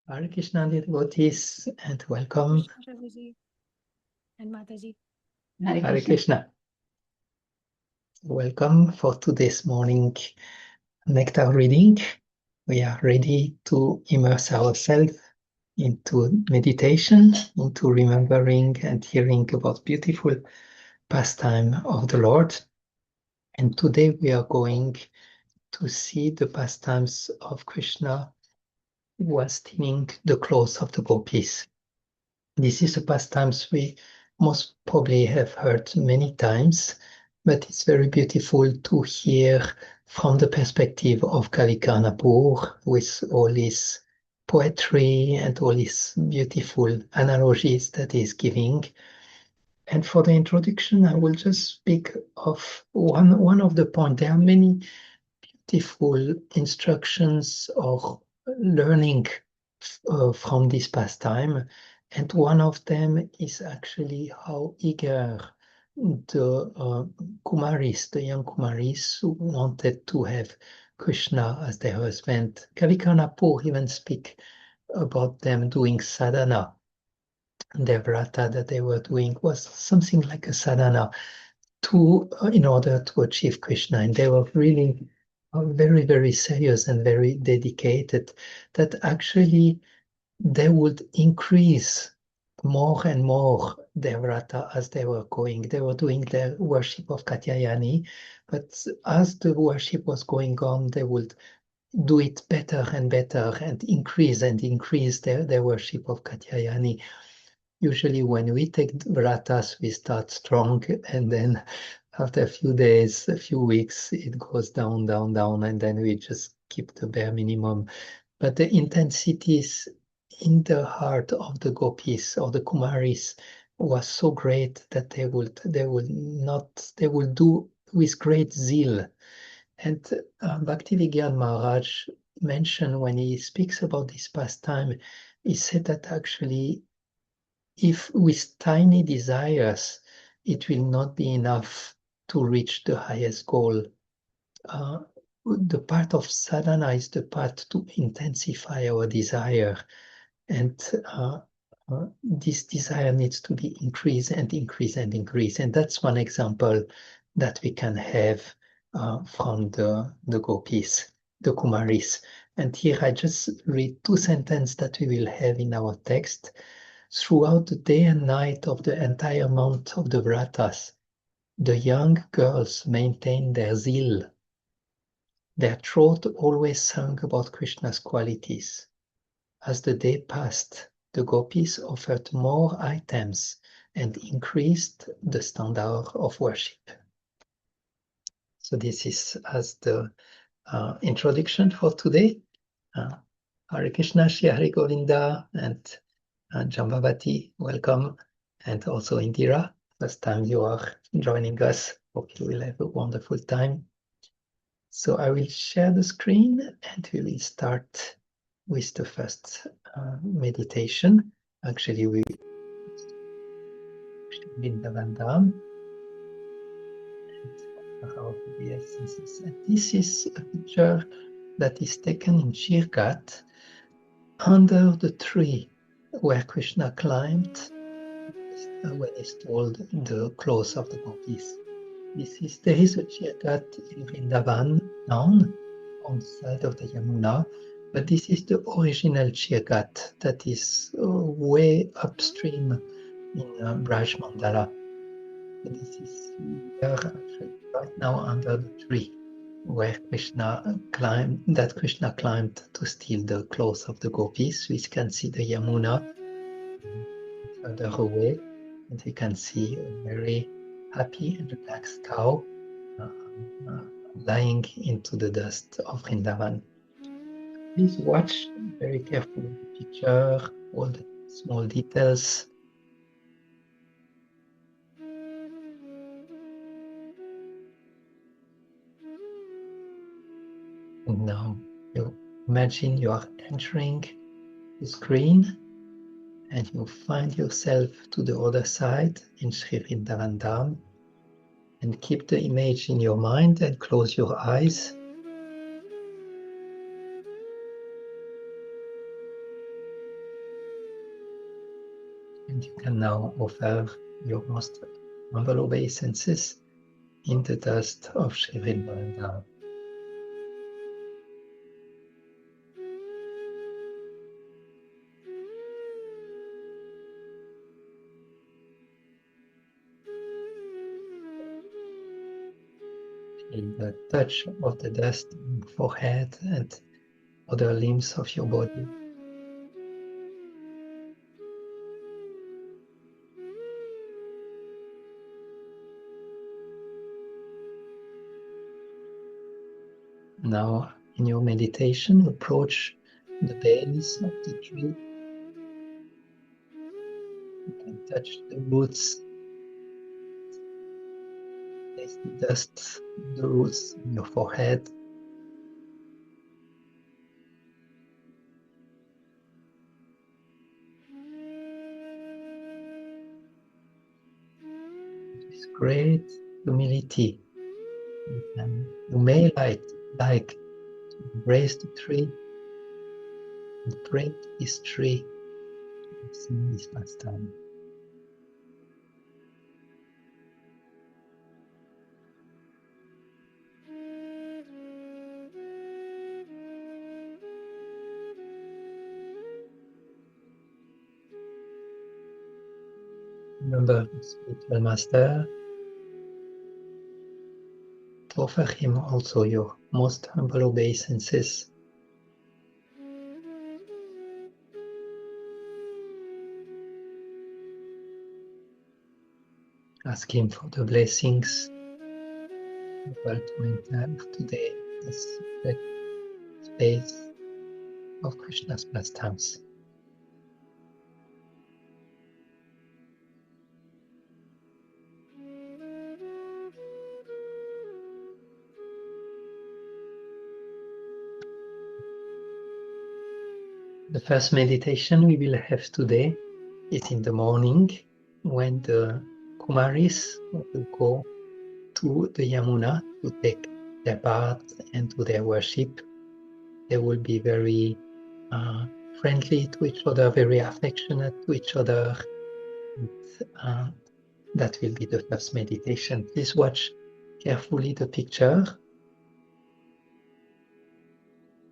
Hare Krishna, dear devotees, and welcome. Krishna Prabhuji and Mataji. Hare Krishna. Welcome for today's morning Nectar Reading. We are ready to immerse ourselves into meditation, into remembering and hearing about beautiful pastime of the Lord. And today we are going to see the pastimes of Krishna while stealing the clothes of the Gopis. This is a pastime we most probably have heard many times, but it's very beautiful to hear from the perspective of Kavikarnapur with all his poetry and all his beautiful analogies that he's giving. And for the introduction, I will just speak of one of the points. There are many beautiful instructions or learning from this pastime. And one of them is actually how eager the Kumaris, the young Kumaris, who wanted to have Krishna as their husband. Kavikarnapur even speak about them doing sadhana. Their vrata that they were doing was something like a sadhana in order to achieve Krishna. And they were really very, very serious and very dedicated, that actually they would increase more and more their vrata as they were going. They were doing their worship of Katyayani, but as the worship was going on, they would do it better and better and increase their worship of Katyayani. Usually when we take vratas, we start strong, and then after a few days, a few weeks, it goes down, down, down, and then we just keep the bare minimum. But the intensities in the heart of the Gopis or the Kumaris was so great that they will do with great zeal. And Bhaktivinoda Maharaj mentioned, when he speaks about this pastime, he said that actually, if with tiny desires, it will not be enough to reach the highest goal. The part of sadhana is the part to intensify our desire, and this desire needs to be increased and increased and increased. And that's one example that we can have from the Gopis, the Kumaris. And here I just read two sentences that we will have in our text. Throughout the day and night of the entire month of the Vratas, the young girls maintained their zeal. Their throat always sang about Krishna's qualities. As the day passed, the Gopis offered more items and increased the standard of worship. So this is as the introduction for today. Hare Krishna, Shri Hare Govinda, and Jambavati, welcome, and also Indira. First time you are joining us. Hope you will have a wonderful time. So I will share the screen and we will start with the first meditation. Actually, we Vrindavana and this is a picture that is taken in Shirgat under the tree where Krishna climbed when he stole the clothes of the Gopis. There is a Shirgat in Vrindavan town on the side of the Yamuna, but this is the original Shirgat that is way upstream in Braj Mandala. So this is right now under the tree where Krishna climbed to steal the clothes of the Gopis. We can see the Yamuna further away, and we can see a very happy and relaxed cow lying into the dust of Vrindavan. Please watch very carefully the picture, all the small details. And now you imagine you are entering the screen and you find yourself to the other side in Sri Vrindavan Dham, and keep the image in your mind and close your eyes. And you can now offer your most humble obeisances in the dust of Sri Vrindavan. Feel the touch of the dust in your forehead and other limbs of your body. Now, in your meditation, approach the base of the tree. You can touch the roots, place the dust on the roots in your forehead. With great humility, you may like to embrace the tree and pray to this tree in this pastime. Remember the spiritual master, to offer him also your most humble obeisances. Ask him for the blessings able to enter today this secret space of Krishna's pastimes. The first meditation we will have today is in the morning, when the Kumaris will go to the Yamuna to take their bath and do their worship. They will be very friendly to each other, very affectionate to each other. And, that will be the first meditation. Please watch carefully the picture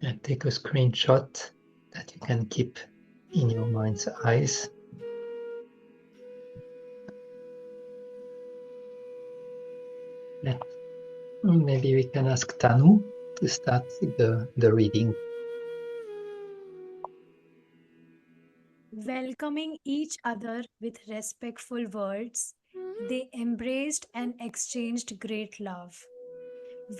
and take a screenshot that you can keep in your mind's eyes. Yeah. Maybe we can ask Tanu to start the reading. Welcoming each other with respectful words, they embraced and exchanged great love.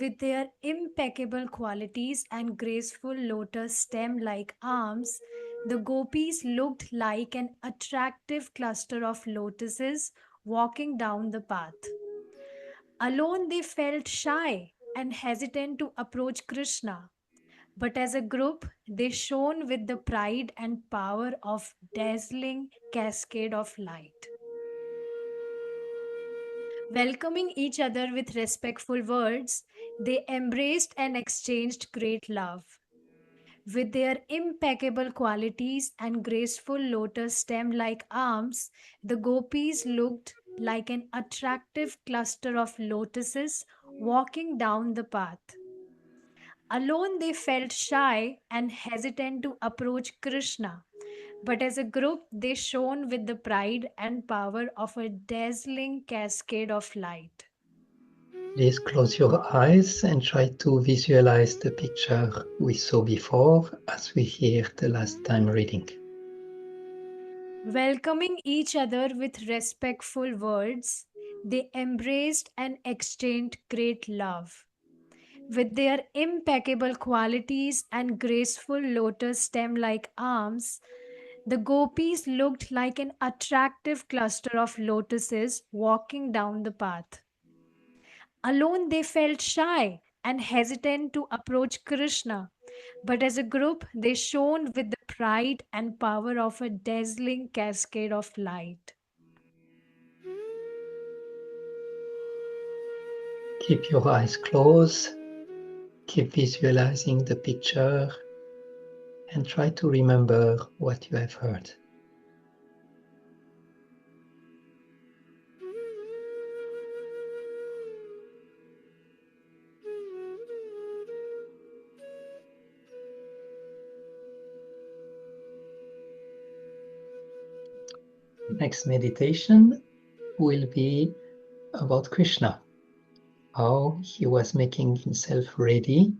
With their impeccable qualities and graceful lotus stem like arms, the Gopis looked like an attractive cluster of lotuses walking down the path. Alone, they felt shy and hesitant to approach Krishna. But as a group, they shone with the pride and power of dazzling cascade of light. Welcoming each other with respectful words, they embraced and exchanged great love. With their impeccable qualities and graceful lotus stem like arms, the gopis looked like an attractive cluster of lotuses walking down the path. Alone, they felt shy and hesitant to approach Krishna, but as a group, they shone with the pride and power of a dazzling cascade of light. Please close your eyes and try to visualize the picture we saw before as we hear the last time reading. Welcoming each other with respectful words, they embraced and exchanged great love. With their impeccable qualities and graceful lotus stem like arms, the gopis looked like an attractive cluster of lotuses walking down the path. Alone, they felt shy and hesitant to approach Krishna, but as a group, they shone with the pride and power of a dazzling cascade of light. Keep your eyes closed, keep visualizing the picture, and try to remember what you have heard. next meditation will be about Krishna, how he was making himself ready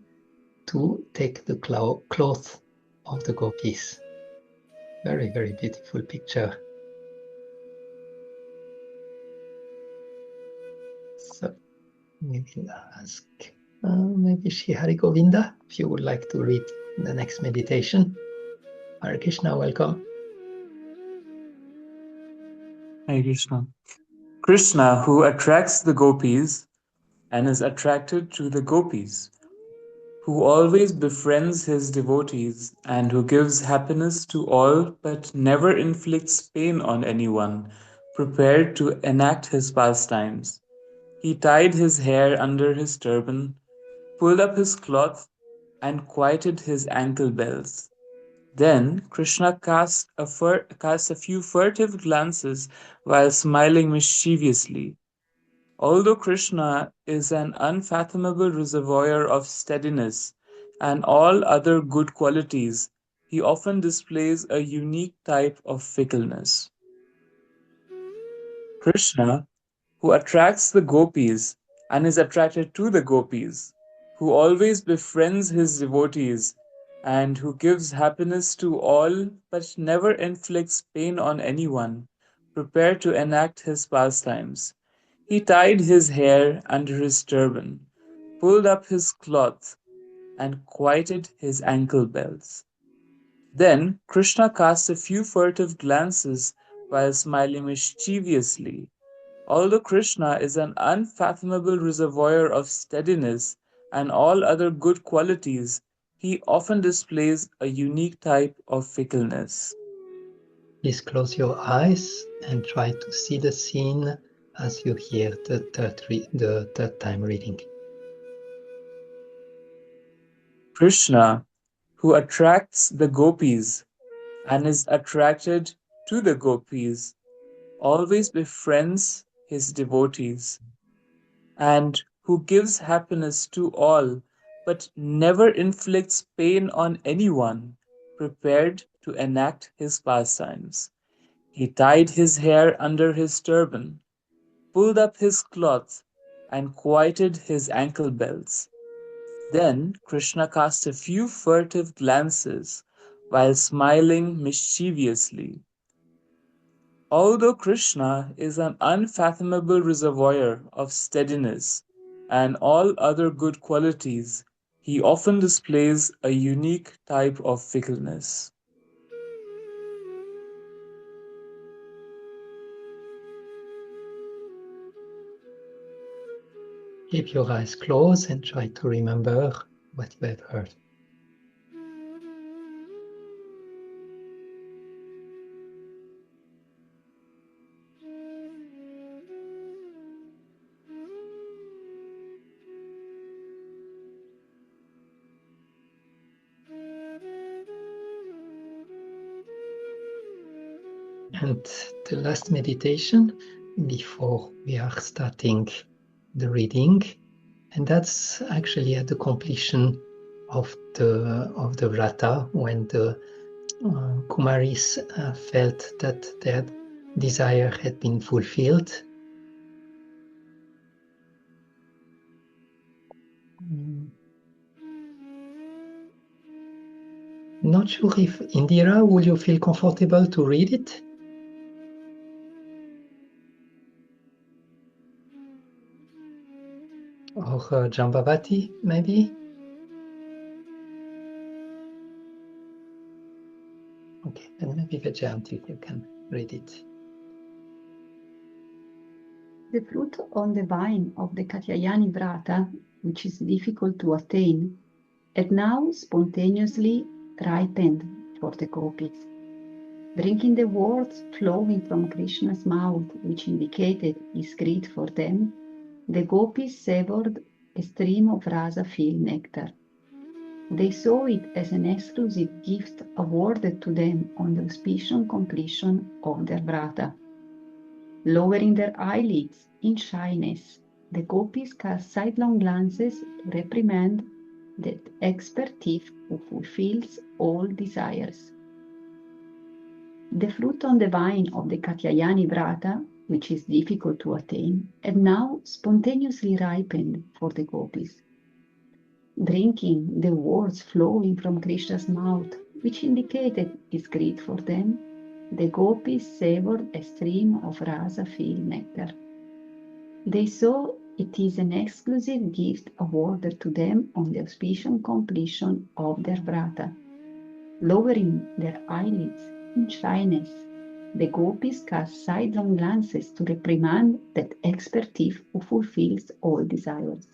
to take the cloth of the Gopis. Very, very beautiful picture. So we will ask maybe Shri Hari Govinda, if you would like to read the next meditation. Hare Krishna, welcome. Hare Krishna. Krishna, who attracts the gopis and is attracted to the gopis, who always befriends his devotees and who gives happiness to all but never inflicts pain on anyone, prepared to enact his pastimes. He tied his hair under his turban, pulled up his cloth, and quieted his ankle bells. Then Krishna cast a few furtive glances while smiling mischievously. Although Krishna is an unfathomable reservoir of steadiness and all other good qualities, he often displays a unique type of fickleness. Krishna, who attracts the gopis and is attracted to the gopis, who always befriends his devotees and who gives happiness to all but never inflicts pain on anyone, prepared to enact his pastimes. He tied his hair under his turban, pulled up his cloth, and quieted his ankle bells. Then Krishna cast a few furtive glances while smiling mischievously. Although Krishna is an unfathomable reservoir of steadiness and all other good qualities, he often displays a unique type of fickleness. Please close your eyes and try to see the scene as you hear the third time reading. Krishna, who attracts the gopis and is attracted to the gopis, always befriends his devotees, and who gives happiness to all but never inflicts pain on anyone, prepared to enact his pastimes. He tied his hair under his turban, pulled up his cloth, and quieted his ankle bells. Then Krishna cast a few furtive glances while smiling mischievously. Although Krishna is an unfathomable reservoir of steadiness and all other good qualities, he often displays a unique type of fickleness. Keep your eyes closed and try to remember what you have heard. And the last meditation before we are starting the reading, and that's actually at the completion of the vrata, when the Kumaris felt that their desire had been fulfilled. Not sure if Indira, will you feel comfortable to read it? Or Jambavati, maybe? Okay, then maybe Vajayanti, you can read it. The fruit on the vine of the Katyayani Vrata, which is difficult to attain, had now spontaneously ripened for the gopis. Drinking the words flowing from Krishna's mouth, which indicated his greed for them, the gopis savored a stream of rasa-filled nectar. They saw it as an exclusive gift awarded to them on the auspicious completion of their vrata. Lowering their eyelids in shyness, the gopis cast sidelong glances to reprimand that expert thief who fulfills all desires. The fruit on the vine of the Katyayani Vrata, which is difficult to attain, had now spontaneously ripened for the gopis. Drinking the words flowing from Krishna's mouth, which indicated his greed for them, the gopis savored a stream of rasa-filled nectar. They saw it is an exclusive gift awarded to them on the auspicious completion of their vrata. Lowering their eyelids in shyness, the gopis cast sidelong glances to reprimand that expert thief who fulfills all desires.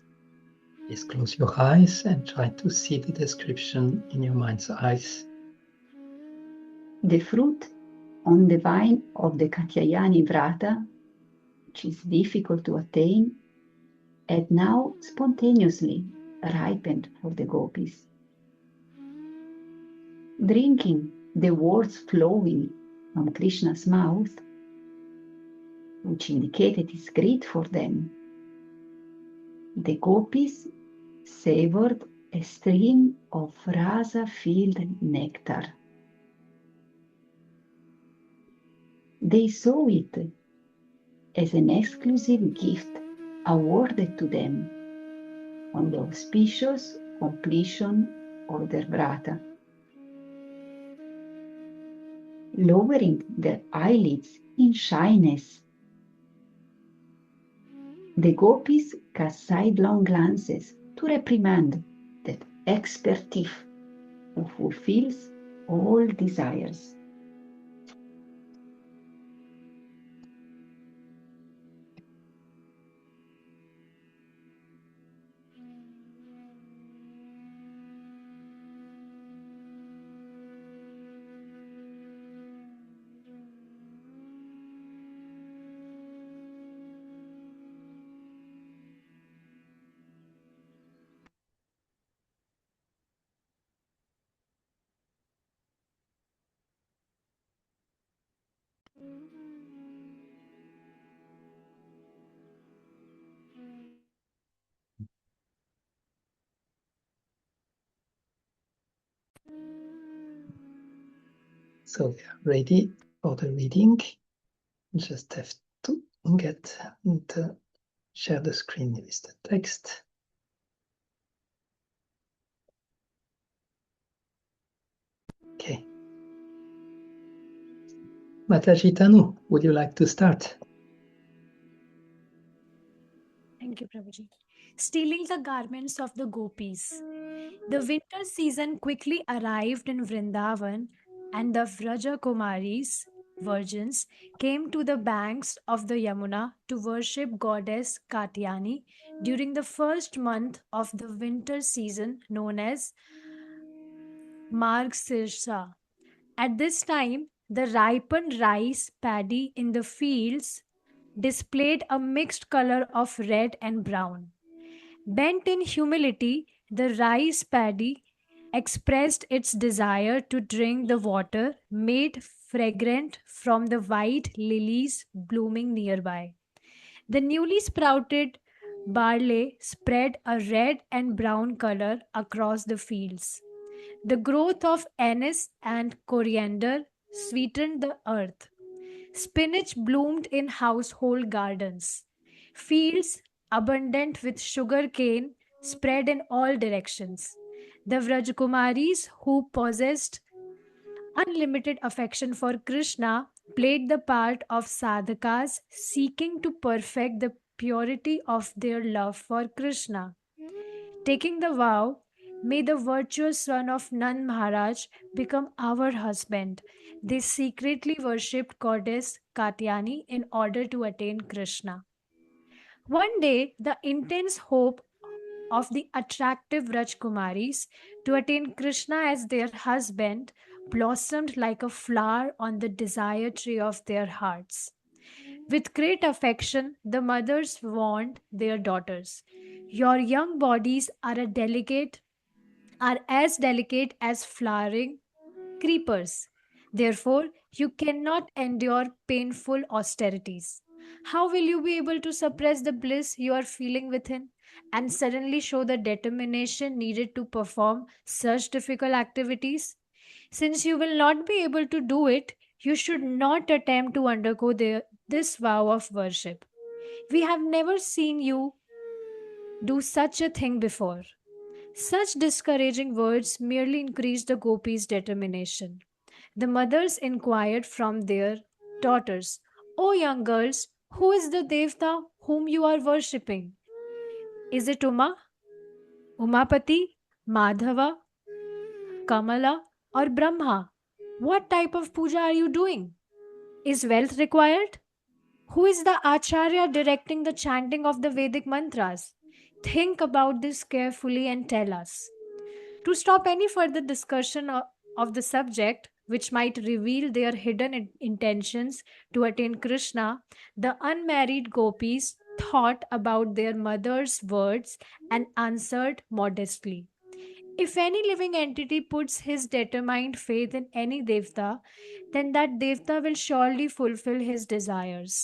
Please close your eyes and try to see the description in your mind's eyes. The fruit on the vine of the Katyayani Vrata, which is difficult to attain, had now spontaneously ripened for the gopis. Drinking the words flowing from Krishna's mouth, which indicated his greed for them, the gopis savored a stream of rasa-filled nectar. They saw it as an exclusive gift awarded to them on the auspicious completion of their vrata. Lowering their eyelids in shyness, the gopis cast sidelong glances to reprimand that expert thief who fulfills all desires. So we are ready for the reading. Just have to get and share the screen with the text. Okay. Mataji Tanu, would you like to start? Thank you, Prabhuji. Stealing the garments of the gopis. The winter season quickly arrived in Vrindavan, and the Vraja Kumaris, virgins, came to the banks of the Yamuna to worship goddess Katyani during the first month of the winter season known as Margshirsha. At this time, the ripened rice paddy in the fields displayed a mixed color of red and brown. Bent in humility, the rice paddy expressed its desire to drink the water made fragrant from the white lilies blooming nearby. The newly sprouted barley spread a red and brown color across the fields. The growth of anise and coriander sweetened the earth. Spinach bloomed in household gardens. Fields abundant with sugar cane spread in all directions. The Vrajkumaris, who possessed unlimited affection for Krishna, played the part of sadhakas seeking to perfect the purity of their love for Krishna. Taking the vow, may the virtuous son of Nand Maharaj become our husband. They secretly worshipped goddess Katyani in order to attain Krishna. One day, the intense hope of the attractive Rajkumaris to attain Krishna as their husband blossomed like a flower on the desire tree of their hearts. With great affection, the mothers warned their daughters, "Your young bodies are as delicate as flowering creepers. Therefore, you cannot endure painful austerities. How will you be able to suppress the bliss you are feeling within and suddenly show the determination needed to perform such difficult activities? Since you will not be able to do it, You should not attempt to undergo this vow of worship. We have never seen you do such a thing before. Such discouraging words merely increased the gopis' determination. The mothers inquired from their daughters, "O young girls, who is the Devta whom you are worshipping? Is it Umapati, Madhava, Kamala, or Brahma? What type of puja are you doing? Is wealth required? Who is the Acharya directing the chanting of the Vedic mantras? Think about this carefully and tell us." To stop any further discussion of the subject, which might reveal their hidden intentions to attain Krishna, the unmarried gopis thought about their mother's words and answered modestly, "If any living entity puts his determined faith in any devta, then that devta will surely fulfill his desires.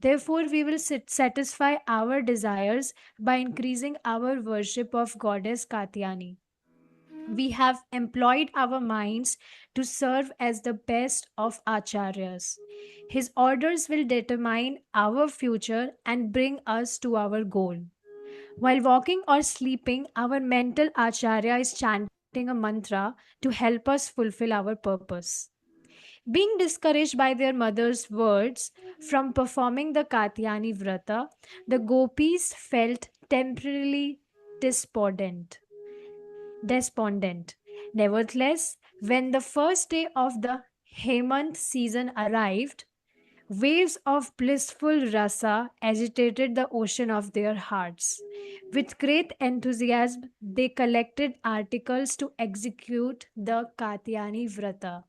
Therefore, we will satisfy our desires by increasing our worship of goddess Katyani. We have employed our minds to serve as the best of acharyas. His orders will determine our future and bring us to our goal. While walking or sleeping, our mental acharya is chanting a mantra to help us fulfill our purpose." Being discouraged by their mother's words from performing the Katyani Vrata, the gopis felt temporarily despondent despondent. Nevertheless, when the first day of the Hemant season arrived, waves of blissful rasa agitated the ocean of their hearts. With great enthusiasm, they collected articles to execute the Katyani Vrata.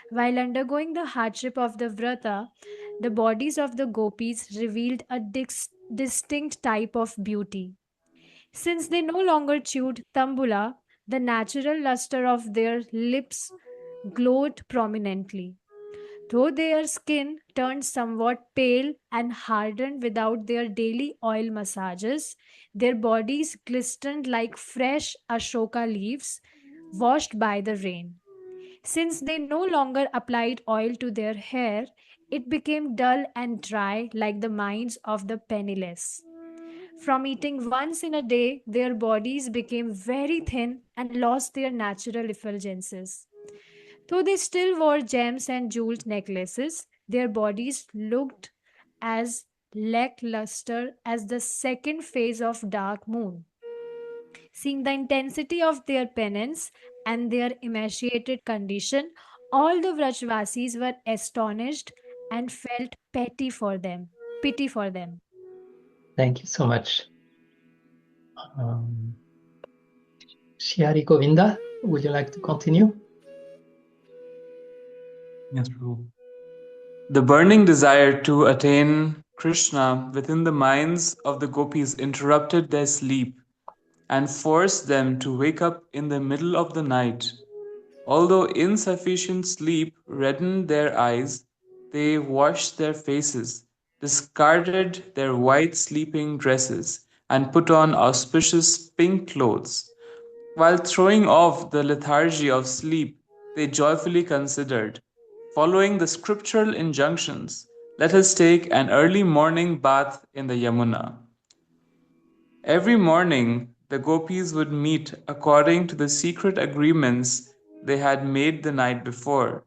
While undergoing the hardship of the Vrata, the bodies of the gopis revealed a distinct type of beauty. Since they no longer chewed tambula, the natural luster of their lips glowed prominently. Though their skin turned somewhat pale and hardened without their daily oil massages, their bodies glistened like fresh ashoka leaves washed by the rain. Since they no longer applied oil to their hair, it became dull and dry like the minds of the penniless. From eating once in a day, their bodies became very thin and lost their natural effulgences. Though they still wore gems and jeweled necklaces, their bodies looked as lackluster as the second phase of dark moon. Seeing the intensity of their penance and their emaciated condition, all the Vrajvasis were astonished and felt pity for them. Thank you so much. Shyari Govinda, would you like to continue? Yes, Prabhu. The burning desire to attain Krishna within the minds of the gopis interrupted their sleep and forced them to wake up in the middle of the night. Although insufficient sleep reddened their eyes, they washed their faces, discarded their white sleeping dresses, and put on auspicious pink clothes. While throwing off the lethargy of sleep, they joyfully considered, following the scriptural injunctions, let us take an early morning bath in the Yamuna. Every morning, the gopis would meet according to the secret agreements they had made the night before.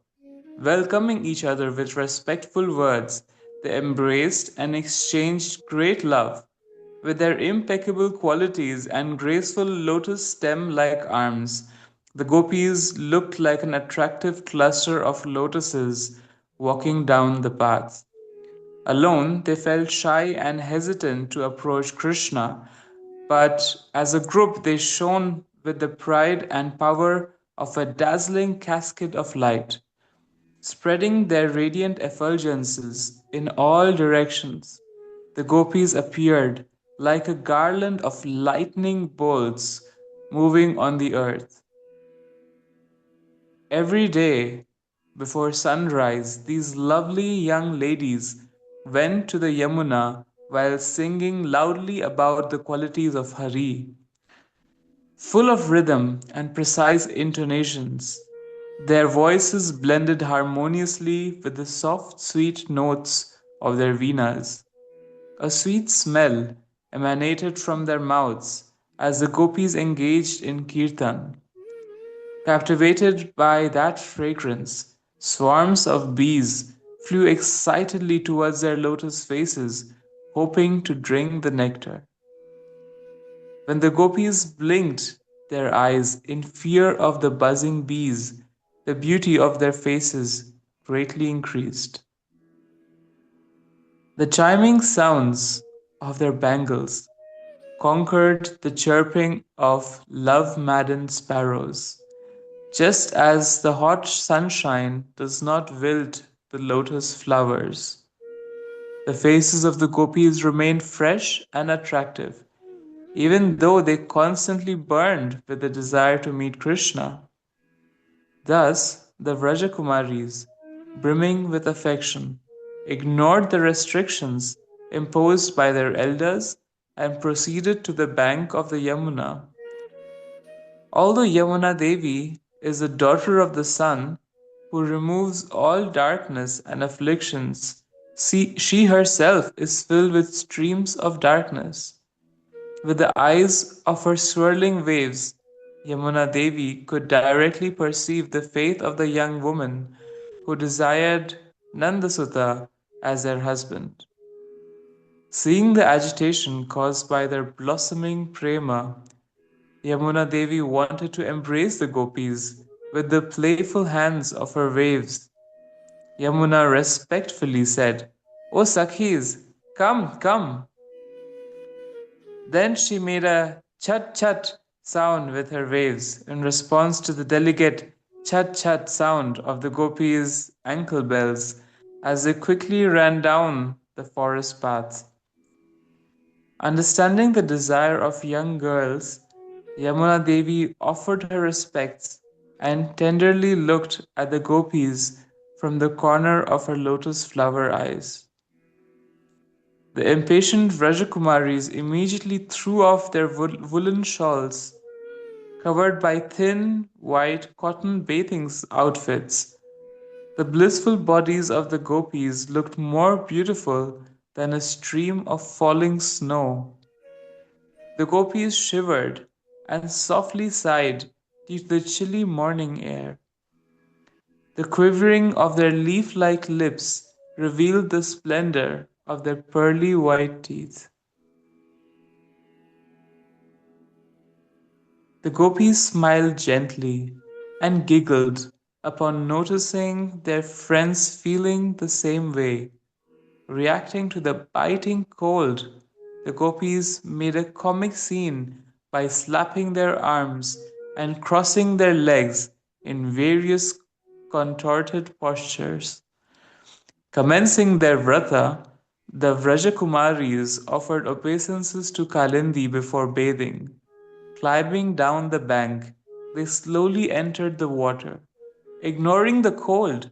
Welcoming each other with respectful words, they embraced and exchanged great love. With their impeccable qualities and graceful lotus stem like arms, the gopis looked like an attractive cluster of lotuses walking down the path. Alone, they felt shy and hesitant to approach Krishna, but as a group, they shone with the pride and power of a dazzling cascade of light, spreading their radiant effulgences in all directions. The gopis appeared like a garland of lightning bolts moving on the earth. Every day before sunrise, these lovely young ladies went to the Yamuna while singing loudly about the qualities of Hari, full of rhythm and precise intonations. Their voices blended harmoniously with the soft, sweet notes of their veenas. A sweet smell emanated from their mouths as the gopis engaged in kirtan. Captivated by that fragrance, swarms of bees flew excitedly towards their lotus faces, hoping to drink the nectar. When the gopis blinked their eyes in fear of the buzzing bees, the beauty of their faces greatly increased. The chiming sounds of their bangles conquered the chirping of love maddened sparrows, just as the hot sunshine does not wilt the lotus flowers. The faces of the gopis remained fresh and attractive, even though they constantly burned with the desire to meet Krishna. Thus, the Vrajakumaris, brimming with affection, ignored the restrictions imposed by their elders and proceeded to the bank of the Yamuna. Although Yamuna Devi is the daughter of the sun, who removes all darkness and afflictions, she herself is filled with streams of darkness. With the eyes of her swirling waves, Yamuna Devi could directly perceive the faith of the young woman who desired Nandasutta as their husband. Seeing the agitation caused by their blossoming prema, Yamuna Devi wanted to embrace the gopis with the playful hands of her waves. Yamuna respectfully said, "O Sakhis, come, come." Then she made a chat chat sound with her waves in response to the delicate chat chat sound of the gopis' ankle bells as they quickly ran down the forest path. Understanding the desire of young girls, Yamuna Devi offered her respects and tenderly looked at the gopis from the corner of her lotus flower eyes. The impatient Vrajakumaris immediately threw off their woolen shawls, covered by thin, white cotton bathing outfits. The blissful bodies of the gopis looked more beautiful than a stream of falling snow. The gopis shivered and softly sighed due to the chilly morning air. The quivering of their leaf like lips revealed the splendor of their pearly white teeth. The gopis smiled gently and giggled upon noticing their friends feeling the same way. Reacting to the biting cold, the gopis made a comic scene by slapping their arms and crossing their legs in various contorted postures. Commencing their vrata, the Vrajakumaris offered obeisances to Kalindi before bathing. Climbing down the bank, they slowly entered the water. Ignoring the cold,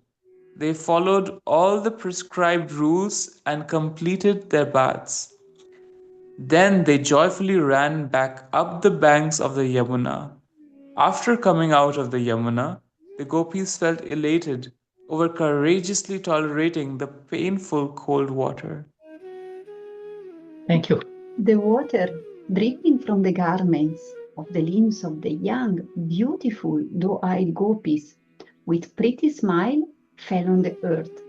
they followed all the prescribed rules and completed their baths. Then they joyfully ran back up the banks of the Yamuna. After coming out of the Yamuna, the gopis felt elated over courageously tolerating the painful cold water. Thank you. The water dripping from the garments of the limbs of the young, beautiful, doe-eyed gopis with pretty smile fell on the earth.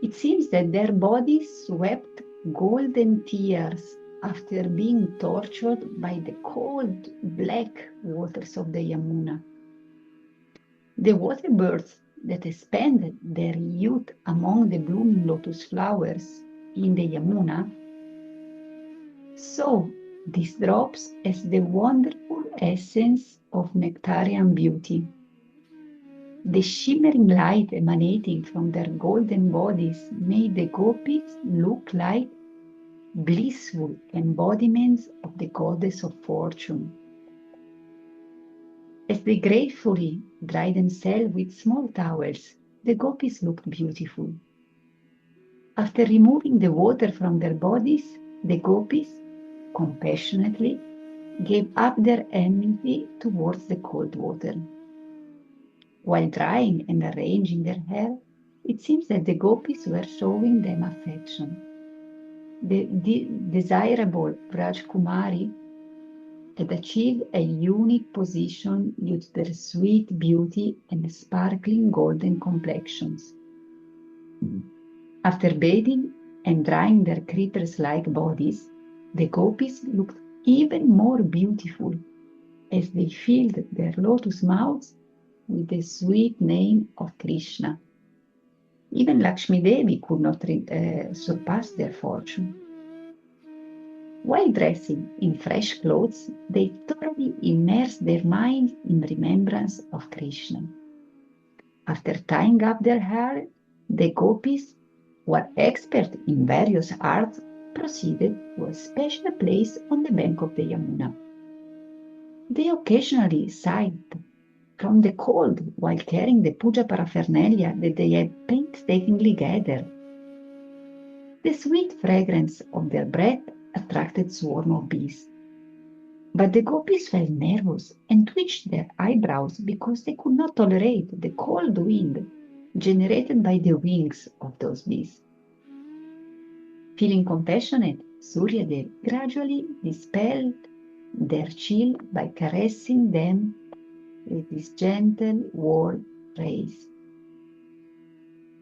It seems that their bodies wept golden tears after being tortured by the cold, black waters of the Yamuna. The water birds that spent their youth among the blooming lotus flowers in the Yamuna saw these drops as the wonderful essence of nectarian beauty. The shimmering light emanating from their golden bodies made the gopis look like blissful embodiments of the goddess of fortune. As they gratefully dried themselves with small towels, the gopis looked beautiful. After removing the water from their bodies, the gopis compassionately gave up their enmity towards the cold water. While drying and arranging their hair, it seems that the gopis were showing them affection. The desirable Rajkumari had achieved a unique position due to their sweet beauty and sparkling golden complexions. After bathing and drying their creepers-like bodies, the gopis looked even more beautiful as they filled their lotus mouths with the sweet name of Krishna. Even Lakshmi Devi could not surpass their fortune. While dressing in fresh clothes, they thoroughly immersed their minds in remembrance of Krishna. After tying up their hair, the gopis, who were expert in various arts, proceeded to a special place on the bank of the Yamuna. They occasionally sighed from the cold while carrying the puja paraphernalia that they had painstakingly gathered. The sweet fragrance of their breath attracted swarm of bees. But the gopis felt nervous and twitched their eyebrows because they could not tolerate the cold wind generated by the wings of those bees. Feeling compassionate, Suryadev gradually dispelled their chill by caressing them with his gentle, warm rays.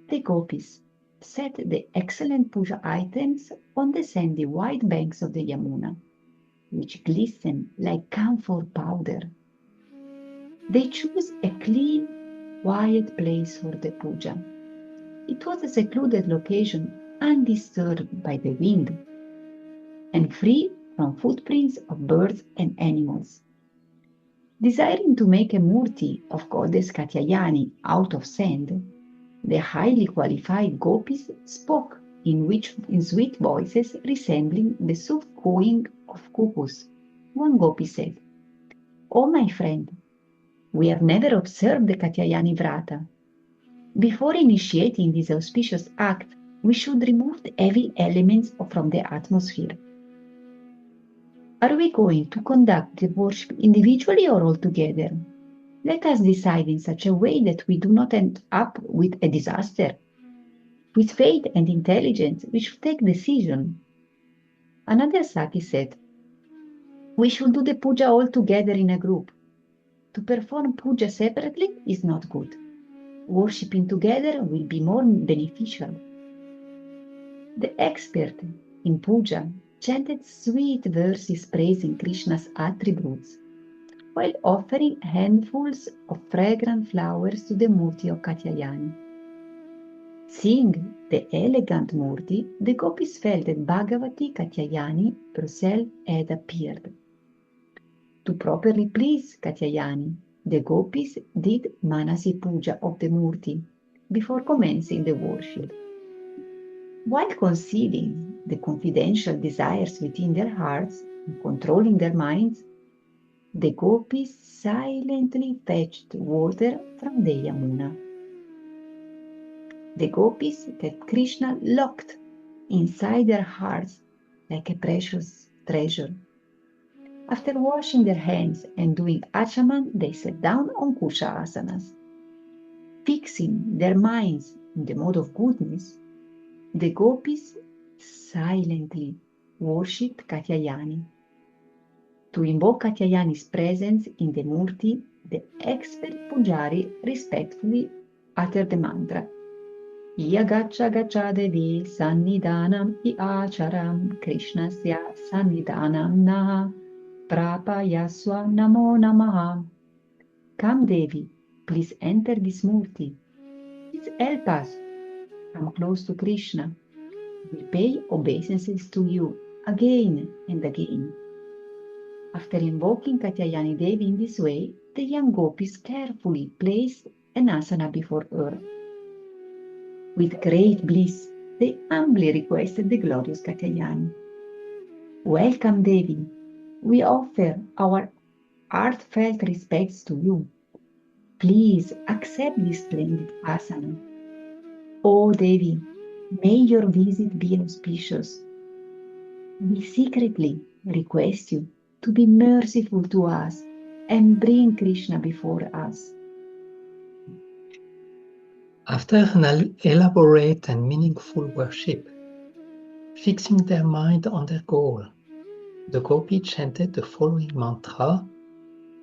The gopis set the excellent puja items on the sandy white banks of the Yamuna, which glisten like camphor powder. They chose a clean, quiet place for the puja. It was a secluded location, undisturbed by the wind, and free from footprints of birds and animals. Desiring to make a murti of goddess Katyayani out of sand, the highly qualified gopis spoke in sweet voices resembling the soft cooing of cuckoos. One gopi said, "Oh, my friend, we have never observed the Katyayani Vrata. Before initiating this auspicious act, we should remove the heavy elements from the atmosphere. Are we going to conduct the worship individually or all together? Let us decide in such a way that we do not end up with a disaster. With faith and intelligence, we should take decision." Another Saki said, "We should do the puja all together in a group. To perform puja separately is not good. Worshipping together will be more beneficial." The expert in puja chanted sweet verses praising Krishna's attributes, while offering handfuls of fragrant flowers to the Murti of Katyayani. Seeing the elegant Murti, the gopis felt that Bhagavati Katyayani herself had appeared. To properly please Katyayani, the gopis did Manasi Puja of the Murti before commencing the worship. While concealing the confidential desires within their hearts and controlling their minds, the gopis silently fetched water from the Yamuna. The gopis kept Krishna locked inside their hearts like a precious treasure. After washing their hands and doing achaman, they sat down on kusha asanas. Fixing their minds in the mode of goodness, the gopis silently worshipped Katyayani. To invoke Katyayani's presence in the Murti, the expert pujari respectfully uttered the mantra, "Yagacha gacha devi sannidhanam I acharam Krishnasya sannidhanam naha prapayaswa namo namaha." Come, Devi, please enter this Murti. Please help us come close to Krishna. We pay obeisances to you again and again. After invoking Katyayani Devi in this way, the young gopis carefully placed an asana before her. With great bliss, they humbly requested the glorious Katyayani. "Welcome, Devi. We offer our heartfelt respects to you. Please accept this splendid asana. Oh, Devi, may your visit be auspicious. We secretly request you to be merciful to us and bring Krishna before us." After an elaborate and meaningful worship, fixing their mind on their goal, the gopi chanted the following mantra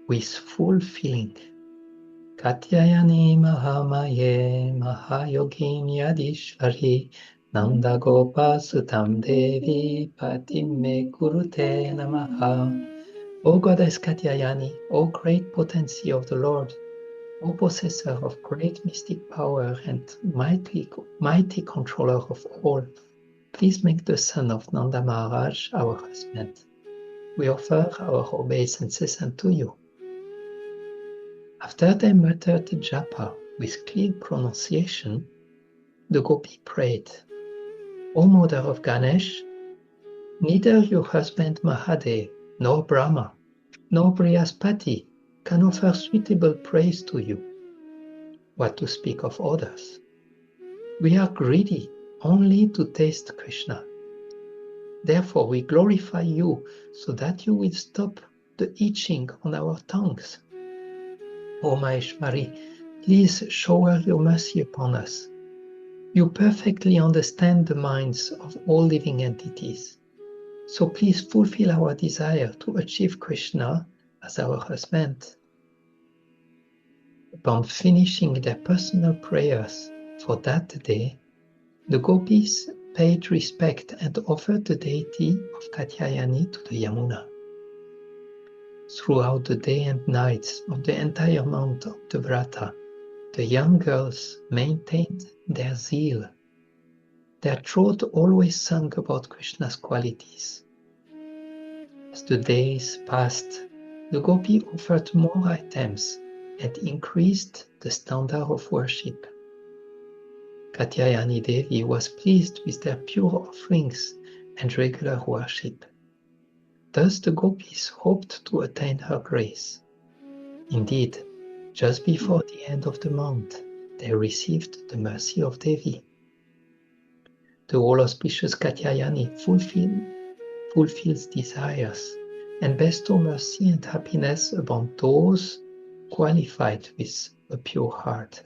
with full feeling. Katyayani Mahamaye Mahayogini Adishvari Nanda Gopa Sutam Devi Patim Me Kurute Namaha. O Goddess Katyayani, O great potency of the Lord, O possessor of great mystic power and mighty controller of all, please make the son of Nanda Maharaj our husband. We offer our obeisances unto you. After they muttered the japa with clear pronunciation, the gopi prayed, O mother of Ganesh, neither your husband Mahadev, nor Brahma, nor Brihaspati can offer suitable praise to you. What to speak of others? We are greedy only to taste Krishna. Therefore we glorify you so that you will stop the itching on our tongues. O Maheshwari, please shower your mercy upon us. You perfectly understand the minds of all living entities. So please fulfill our desire to achieve Krishna as our husband. Upon finishing their personal prayers for that day, the gopis paid respect and offered the deity of Katyayani to the Yamuna. Throughout the day and nights of the entire month of the Vrata, the young girls maintained their zeal. Their throat always sang about Krishna's qualities. As the days passed, the gopi offered more items and increased the standard of worship. Katyayani Devi was pleased with their pure offerings and regular worship. Thus the gopis hoped to attain her grace. Indeed, just before the end of the month, they received the mercy of Devi. The all-auspicious Katyayani fulfills desires and bestows mercy and happiness upon those qualified with a pure heart.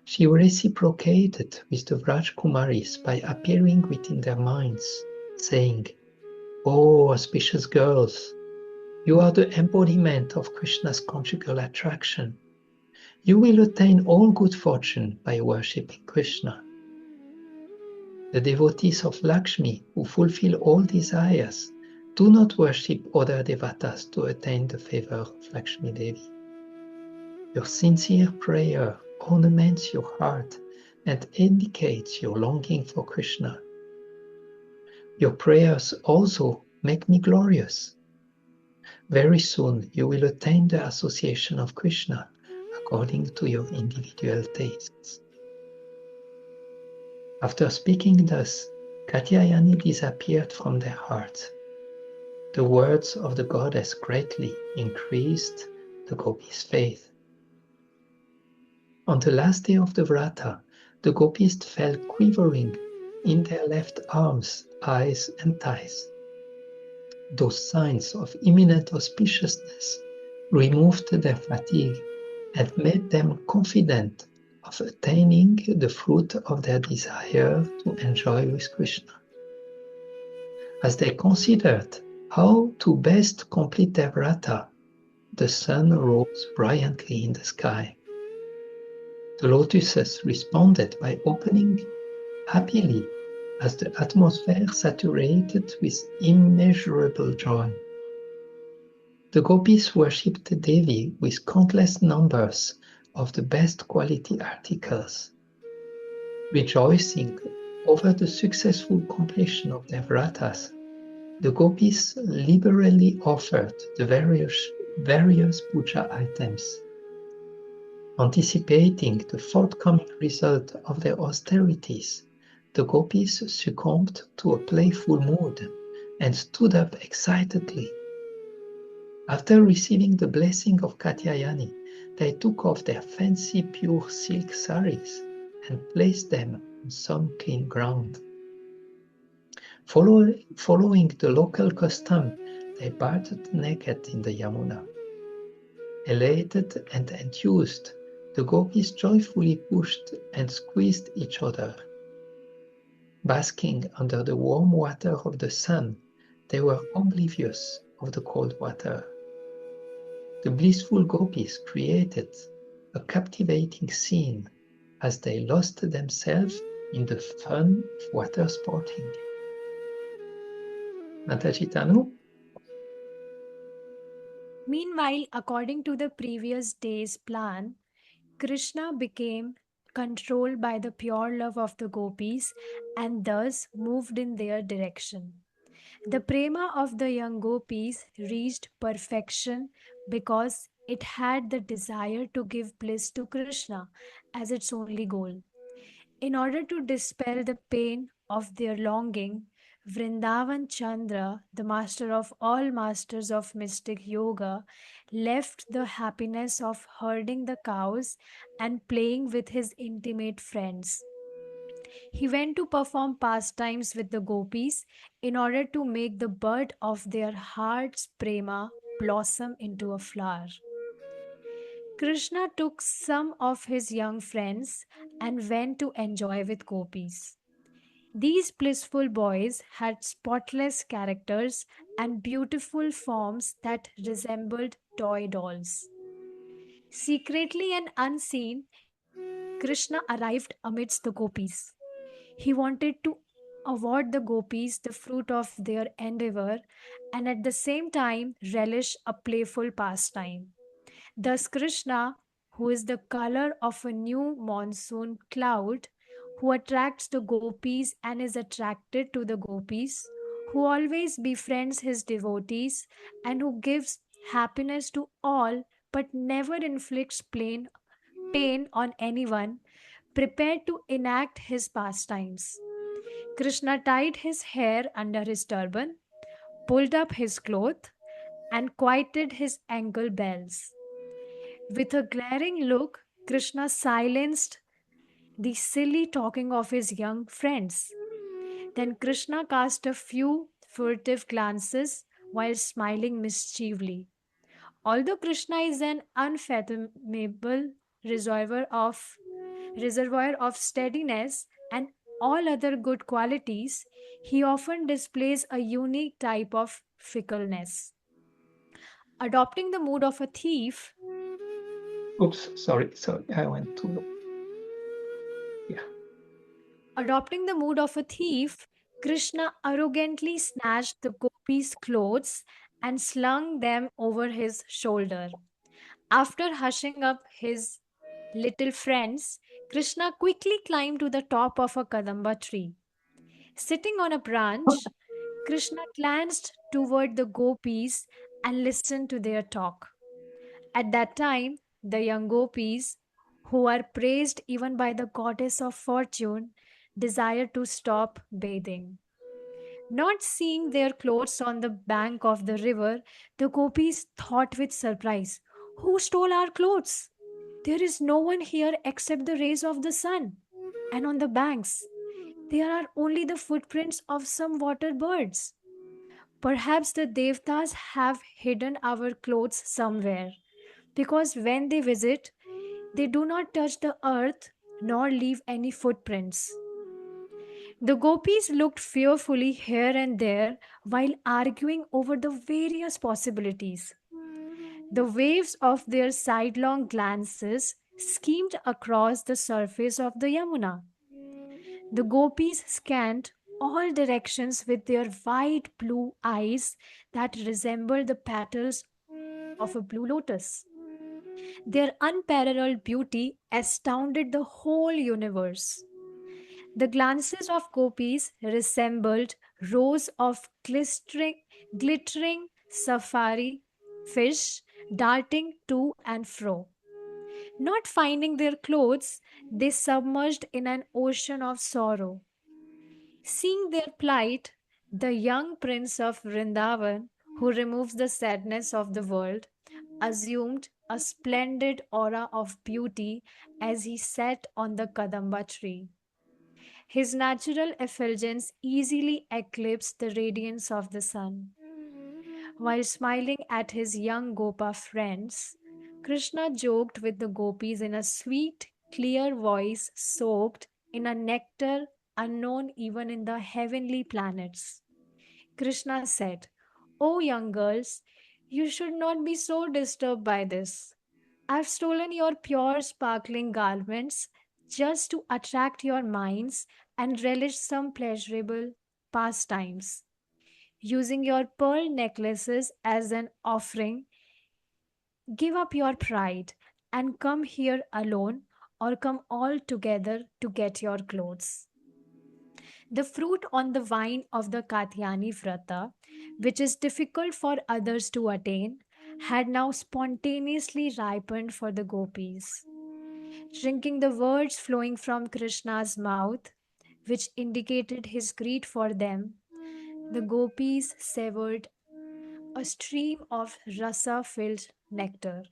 She reciprocated with the Vrajkumaris by appearing within their minds, saying, O auspicious girls, you are the embodiment of Krishna's conjugal attraction. You will attain all good fortune by worshipping Krishna. The devotees of Lakshmi, who fulfill all desires, do not worship other devatas to attain the favor of Lakshmi Devi. Your sincere prayer ornaments your heart and indicates your longing for Krishna. Your prayers also make me glorious. Very soon you will attain the association of Krishna according to your individual tastes. After speaking thus, Katyayani disappeared from their hearts. The words of the goddess greatly increased the gopis' faith. On the last day of the Vrata, the gopis fell quivering in their left arms, eyes, and thighs. Those signs of imminent auspiciousness removed their fatigue and made them confident of attaining the fruit of their desire to enjoy with Krishna. As they considered how to best complete their vrata, the sun rose brilliantly in the sky. The lotuses responded by opening happily as the atmosphere saturated with immeasurable joy. The gopis worshipped Devi with countless numbers of the best quality articles. Rejoicing over the successful completion of their vratas, the gopis liberally offered the various puja items. Anticipating the forthcoming result of their austerities, the gopis succumbed to a playful mood and stood up excitedly. After receiving the blessing of Katyayani, they took off their fancy pure silk saris and placed them on some clean ground. Following the local custom, they bathed naked in the Yamuna. Elated and enthused, The gopis joyfully pushed and squeezed each other. Basking under the warm water of the sun, they were oblivious of the cold water. The blissful gopis created a captivating scene as they lost themselves in the fun of water sporting. Mataji Tanu? Meanwhile, according to the previous day's plan, Krishna became controlled by the pure love of the gopis and thus moved in their direction. The prema of the young gopis reached perfection because it had the desire to give bliss to Krishna as its only goal. In order to dispel the pain of their longing, Vrindavan Chandra, the master of all masters of mystic yoga, left the happiness of herding the cows and playing with his intimate friends. He went to perform pastimes with the gopis in order to make the bud of their heart's prema blossom into a flower. Krishna took some of his young friends and went to enjoy with gopis. These blissful boys had spotless characters and beautiful forms that resembled toy dolls. Secretly and unseen, Krishna arrived amidst the gopis. He wanted to award the gopis the fruit of their endeavor and at the same time relish a playful pastime. Thus, Krishna, who is the color of a new monsoon cloud, who attracts the gopis and is attracted to the gopis, who always befriends his devotees, and who gives happiness to all but never inflicts pain on anyone, prepared to enact his pastimes. Krishna tied his hair under his turban, pulled up his cloth, and quieted his ankle bells. With a glaring look, Krishna silenced the silly talking of his young friends. Then Krishna cast a few furtive glances while smiling mischievously. Although Krishna is an unfathomable reservoir of reservoir of steadiness and all other good qualities, he often displays a unique type of fickleness. Adopting the mood of a thief, Oops, sorry, I went too low. Yeah. Adopting the mood of a thief, Krishna arrogantly snatched the gopis' clothes and slung them over his shoulder. After hushing up his little friends, Krishna quickly climbed to the top of a kadamba tree. Sitting on a branch, Krishna glanced toward the gopis and listened to their talk. At that time, the young gopis, who are praised even by the goddess of fortune, desire to stop bathing. Not seeing their clothes on the bank of the river, the gopis thought with surprise, "Who stole our clothes? There is no one here except the rays of the sun. And on the banks, there are only the footprints of some water birds. Perhaps the devtas have hidden our clothes somewhere, because when they visit, they do not touch the earth nor leave any footprints." The gopis looked fearfully here and there while arguing over the various possibilities. The waves of their sidelong glances skimmed across the surface of the Yamuna. The gopis scanned all directions with their wide blue eyes that resembled the petals of a blue lotus. Their unparalleled beauty astounded the whole universe. The glances of gopis resembled rows of glittering safari fish darting to and fro. Not finding their clothes, they submerged in an ocean of sorrow. Seeing their plight, the young prince of Vrindavan, who removes the sadness of the world, assumed a splendid aura of beauty as he sat on the Kadamba tree. His natural effulgence easily eclipsed the radiance of the sun. While smiling at his young Gopa friends, Krishna joked with the gopis in a sweet, clear voice soaked in a nectar unknown even in the heavenly planets. Krishna said, "O young girls, you should not be so disturbed by this. I've stolen your pure, sparkling garments just to attract your minds and relish some pleasurable pastimes. Using your pearl necklaces as an offering, give up your pride and come here alone or come all together to get your clothes." The fruit on the vine of the Katyani Vrata, which is difficult for others to attain, had now spontaneously ripened for the gopis. Drinking the words flowing from Krishna's mouth, which indicated his greed for them, the gopis savored a stream of rasa filled nectar.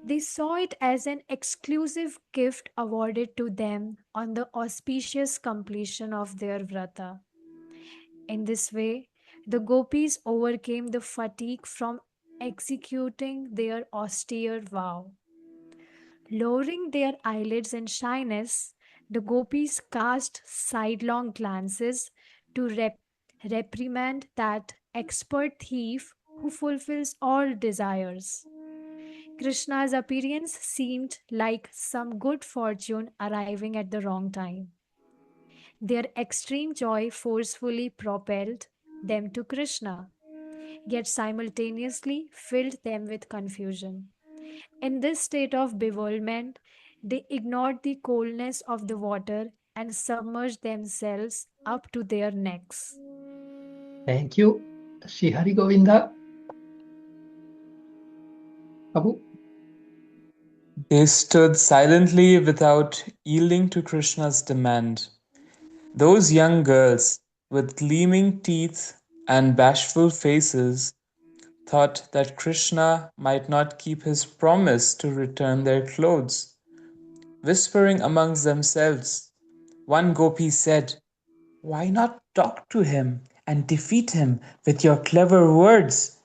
They saw it as an exclusive gift awarded to them on the auspicious completion of their vrata. In this way, the gopis overcame the fatigue from executing their austere vow. Lowering their eyelids in shyness, the gopis cast sidelong glances to reprimand that expert thief who fulfills all desires. Krishna's appearance seemed like some good fortune arriving at the wrong time. Their extreme joy forcefully propelled them to Krishna, yet simultaneously filled them with confusion. In this state of bewilderment, they ignored the coldness of the water and submerged themselves up to their necks. Thank you. Shri Hari Govinda. Prabhu. They stood silently without yielding to Krishna's demand. Those young girls, with gleaming teeth and bashful faces, thought that Krishna might not keep his promise to return their clothes. Whispering amongst themselves, one gopi said, "Why not talk to him and defeat him with your clever words?"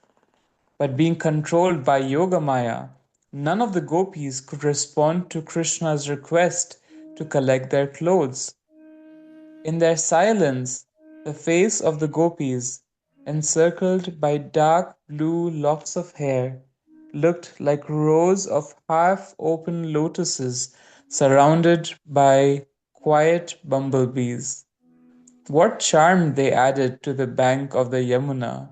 But being controlled by Yogamaya, none of the gopis could respond to Krishna's request to collect their clothes. In their silence, the face of the gopis, encircled by dark blue locks of hair, looked like rows of half open lotuses surrounded by quiet bumblebees. What charm they added to the bank of the Yamuna!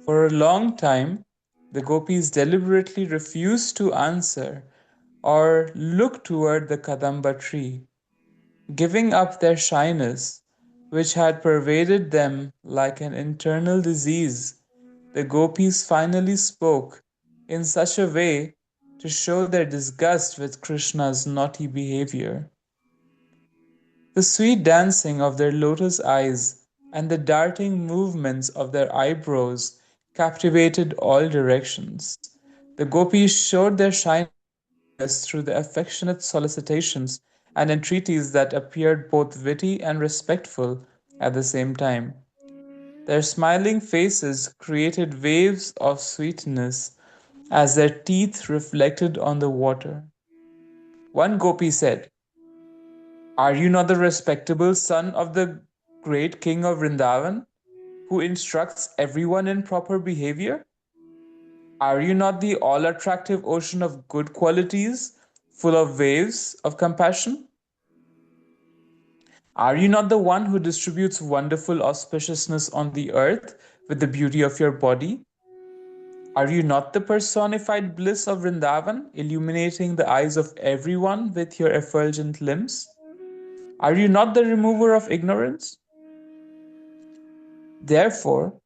For a long time, the gopis deliberately refused to answer or look toward the Kadamba tree, giving up their shyness, which had pervaded them like an internal disease. The gopis finally spoke in such a way to show their disgust with Krishna's naughty behavior. The sweet dancing of their lotus eyes and the darting movements of their eyebrows captivated all directions. The gopis showed their shyness through the affectionate solicitations and entreaties that appeared both witty and respectful at the same time. Their smiling faces created waves of sweetness as their teeth reflected on the water. One gopi said, "Are you not the respectable son of the great king of Vrindavan, who instructs everyone in proper behavior? Are you not the all attractive ocean of good qualities, full of waves of compassion? Are you not the one who distributes wonderful auspiciousness on the earth with the beauty of your body? Are you not the personified bliss of Vrindavan, illuminating the eyes of everyone with your effulgent limbs? Are you not the remover of ignorance? Therefore,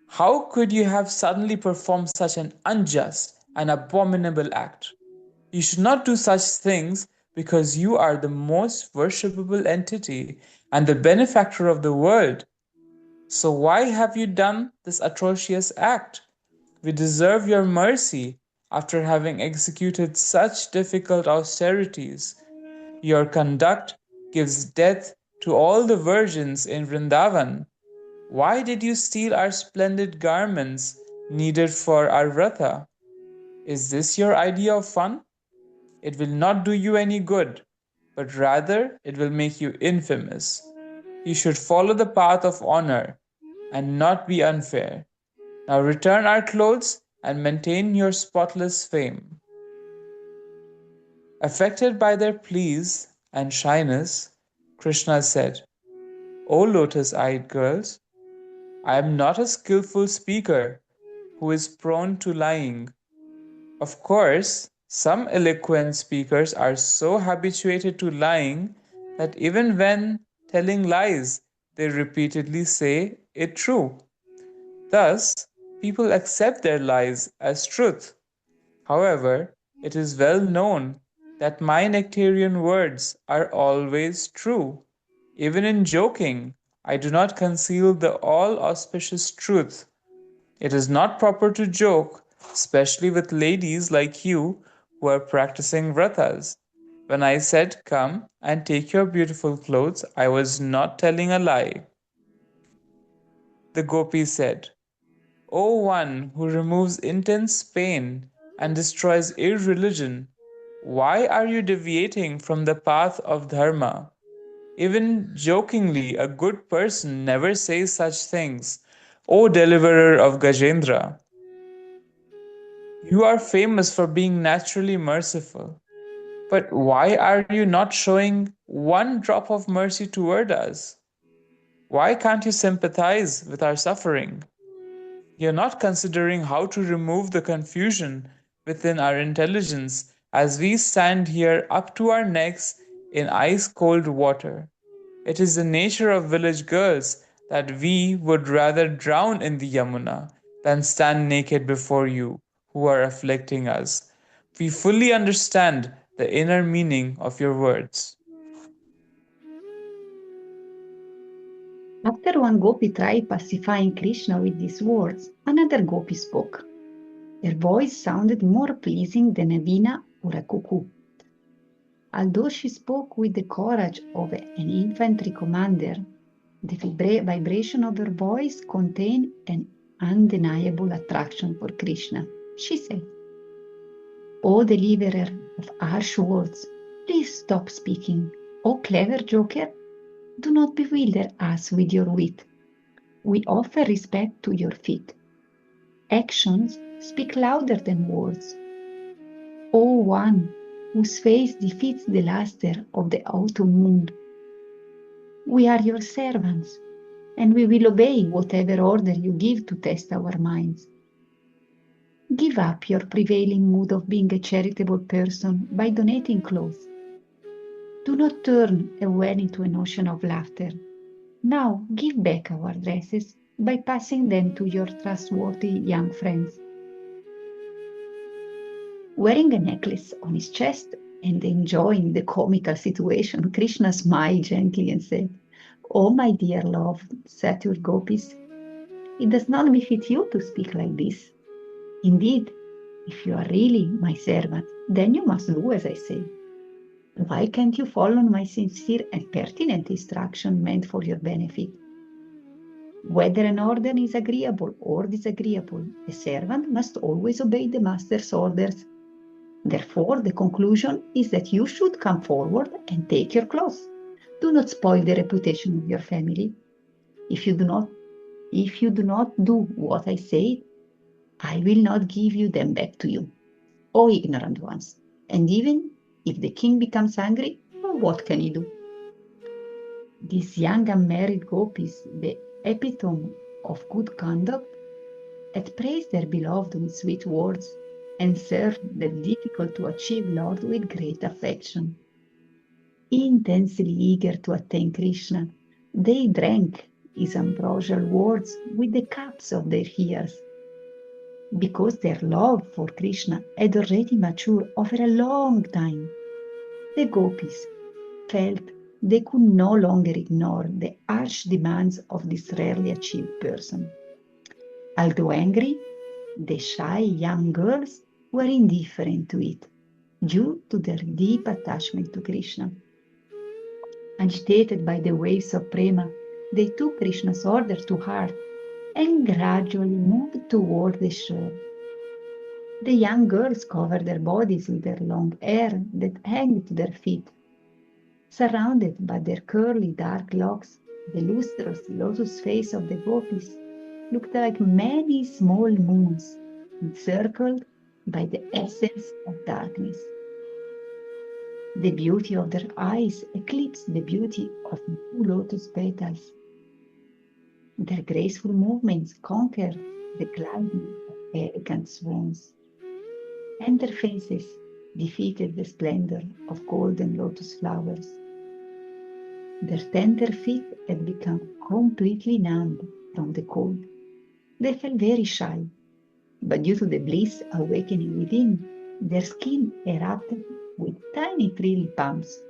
how could you have suddenly performed such an unjust and abominable act? You should not do such things because you are the most worshipable entity and the benefactor of the world. So why have you done this atrocious act? We deserve your mercy after having executed such difficult austerities. Your conduct gives death to all the virgins in Vrindavan. Why did you steal our splendid garments needed for our vrata? Is this your idea of fun? It will not do you any good, but rather it will make you infamous. You should follow the path of honor and not be unfair. Now return our clothes and maintain your spotless fame. Affected by their pleas and shyness, Krishna said, O lotus-eyed girls, I am not a skillful speaker who is prone to lying. Of course, some eloquent speakers are so habituated to lying that even when telling lies, they repeatedly say it true. Thus, people accept their lies as truth. However, it is well known that my nectarian words are always true. Even in joking, I do not conceal the all auspicious truth. It is not proper to joke, especially with ladies like you who are practicing vratas. When I said, Come and take your beautiful clothes, I was not telling a lie. The Gopi said, O one who removes intense pain and destroys irreligion, why are you deviating from the path of dharma? Even jokingly, a good person never says such things. O deliverer of Gajendra, you are famous for being naturally merciful. But why are you not showing one drop of mercy toward us? Why can't you sympathize with our suffering? You're not considering how to remove the confusion within our intelligence as we stand here up to our necks in ice cold water. It is the nature of village girls that we would rather drown in the Yamuna than stand naked before you who are afflicting us. We fully understand the inner meaning of your words. After one gopi tried pacifying Krishna with these words, another gopi spoke. Her voice sounded more pleasing than a veena or a cuckoo. Although she spoke with the courage of an infantry commander, the vibration of her voice contained an undeniable attraction for Krishna. She said, O deliverer of harsh words, please stop speaking. O clever joker, do not bewilder us with your wit. We offer respect to your feet. Actions speak louder than words. O one whose face defeats the luster of the autumn moon, we are your servants, and we will obey whatever order you give to test our minds. Give up your prevailing mood of being a charitable person by donating clothes. Do not turn a well into an ocean of laughter. Now give back our dresses by passing them to your trustworthy young friends. Wearing a necklace on his chest and enjoying the comical situation, Krishna smiled gently and said, Oh, my dear love, satyr gopis, it does not befit you to speak like this. Indeed, if you are really my servant, then you must do as I say. Why can't you follow my sincere and pertinent instruction meant for your benefit? Whether an order is agreeable or disagreeable, a servant must always obey the master's orders. Therefore, the conclusion is that you should come forward and take your clothes. Do not spoil the reputation of your family. If you do not do what I say, I will not give you them back to you, O ignorant ones. And even if the king becomes angry, well, what can he do? These young unmarried gopis, the epitome of good conduct, had praised their beloved with sweet words and served the difficult to achieve Lord with great affection. Intensely eager to attain Krishna, they drank his ambrosial words with the cups of their ears. Because their love for Krishna had already matured over a long time, the gopis felt they could no longer ignore the harsh demands of this rarely achieved person. Although angry, the shy young girls were indifferent to it, due to their deep attachment to Krishna. Agitated by the waves of prema, they took Krishna's order to heart and gradually moved toward the shore. The young girls cover their bodies with their long hair that hang to their feet. Surrounded by their curly dark locks, the lustrous lotus face of the gopis looked like many small moons, encircled by the essence of darkness. The beauty of their eyes eclipsed the beauty of the two lotus petals. Their graceful movements conquered the gliding of elegant swans, and their faces defeated the splendor of golden lotus flowers. Their tender feet had become completely numbed from the cold. They felt very shy, but due to the bliss awakening within, their skin erupted with tiny frilly bumps,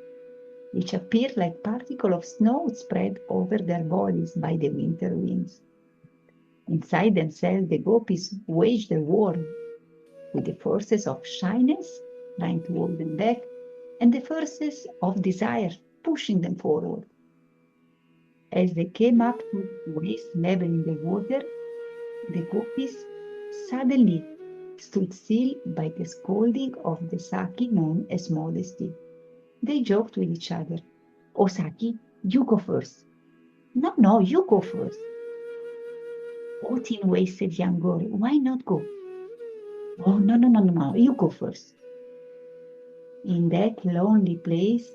which appeared like particles of snow spread over their bodies by the winter winds. Inside themselves, the gopis waged a war with the forces of shyness, trying to hold them back, and the forces of desire, pushing them forward. As they came up to waist level in the water, the gopis suddenly stood still by the scolding of the Saki known as modesty. They joked with each other. "Oh, Saki, you go first." No, you go first." "Oh, thin-waisted young girl, why not go?" "Oh, no, you go first." In that lonely place,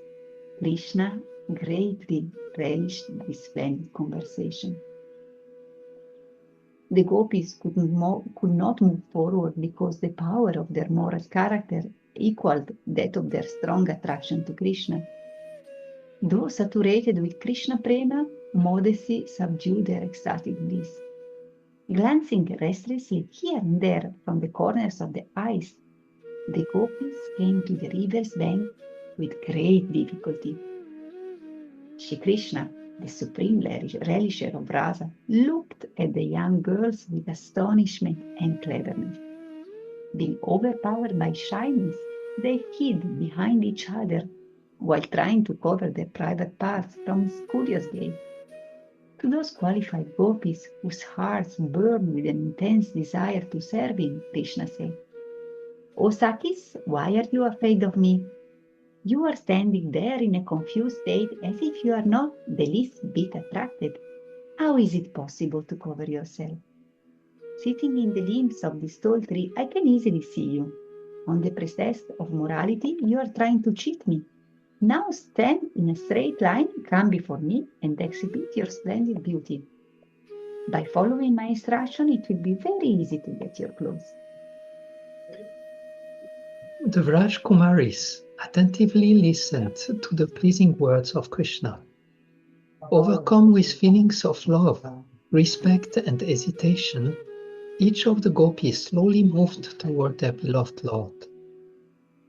Krishna greatly relished this splendid conversation. The gopis could not move forward because the power of their moral character equaled that of their strong attraction to Krishna. Though saturated with Krishna prema, modesty subdued their ecstatic bliss. Glancing restlessly here and there from the corners of the eyes, the gopis came to the river's bank with great difficulty. Shri Krishna, the supreme relisher of rasa, looked at the young girls with astonishment and cleverness. Being overpowered by shyness, they hid behind each other while trying to cover their private parts from his curious gaze. To those qualified gopis whose hearts burned with an intense desire to serve him, Krishna said, "O Sakis, why are you afraid of me? You are standing there in a confused state as if you are not the least bit attracted. How is it possible to cover yourself? Sitting in the limbs of this tall tree, I can easily see you. On the pretext of morality, you are trying to cheat me. Now stand in a straight line, come before me, and exhibit your splendid beauty. By following my instruction, it will be very easy to get your clothes." The Rajkumaris attentively listened to the pleasing words of Krishna. Overcome with feelings of love, respect, and hesitation, each of the gopis slowly moved toward their beloved Lord.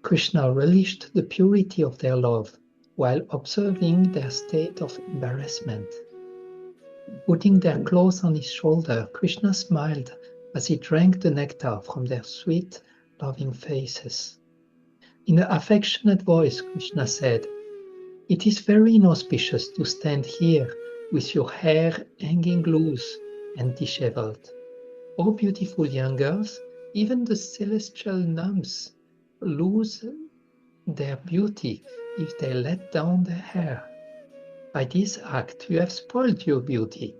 Krishna relished the purity of their love while observing their state of embarrassment. Putting their clothes on his shoulder, Krishna smiled as he drank the nectar from their sweet, loving faces. In an affectionate voice, Krishna said, "It is very inauspicious to stand here with your hair hanging loose and disheveled. O beautiful young girls, even the celestial nymphs lose their beauty if they let down their hair. By this act, you have spoiled your beauty.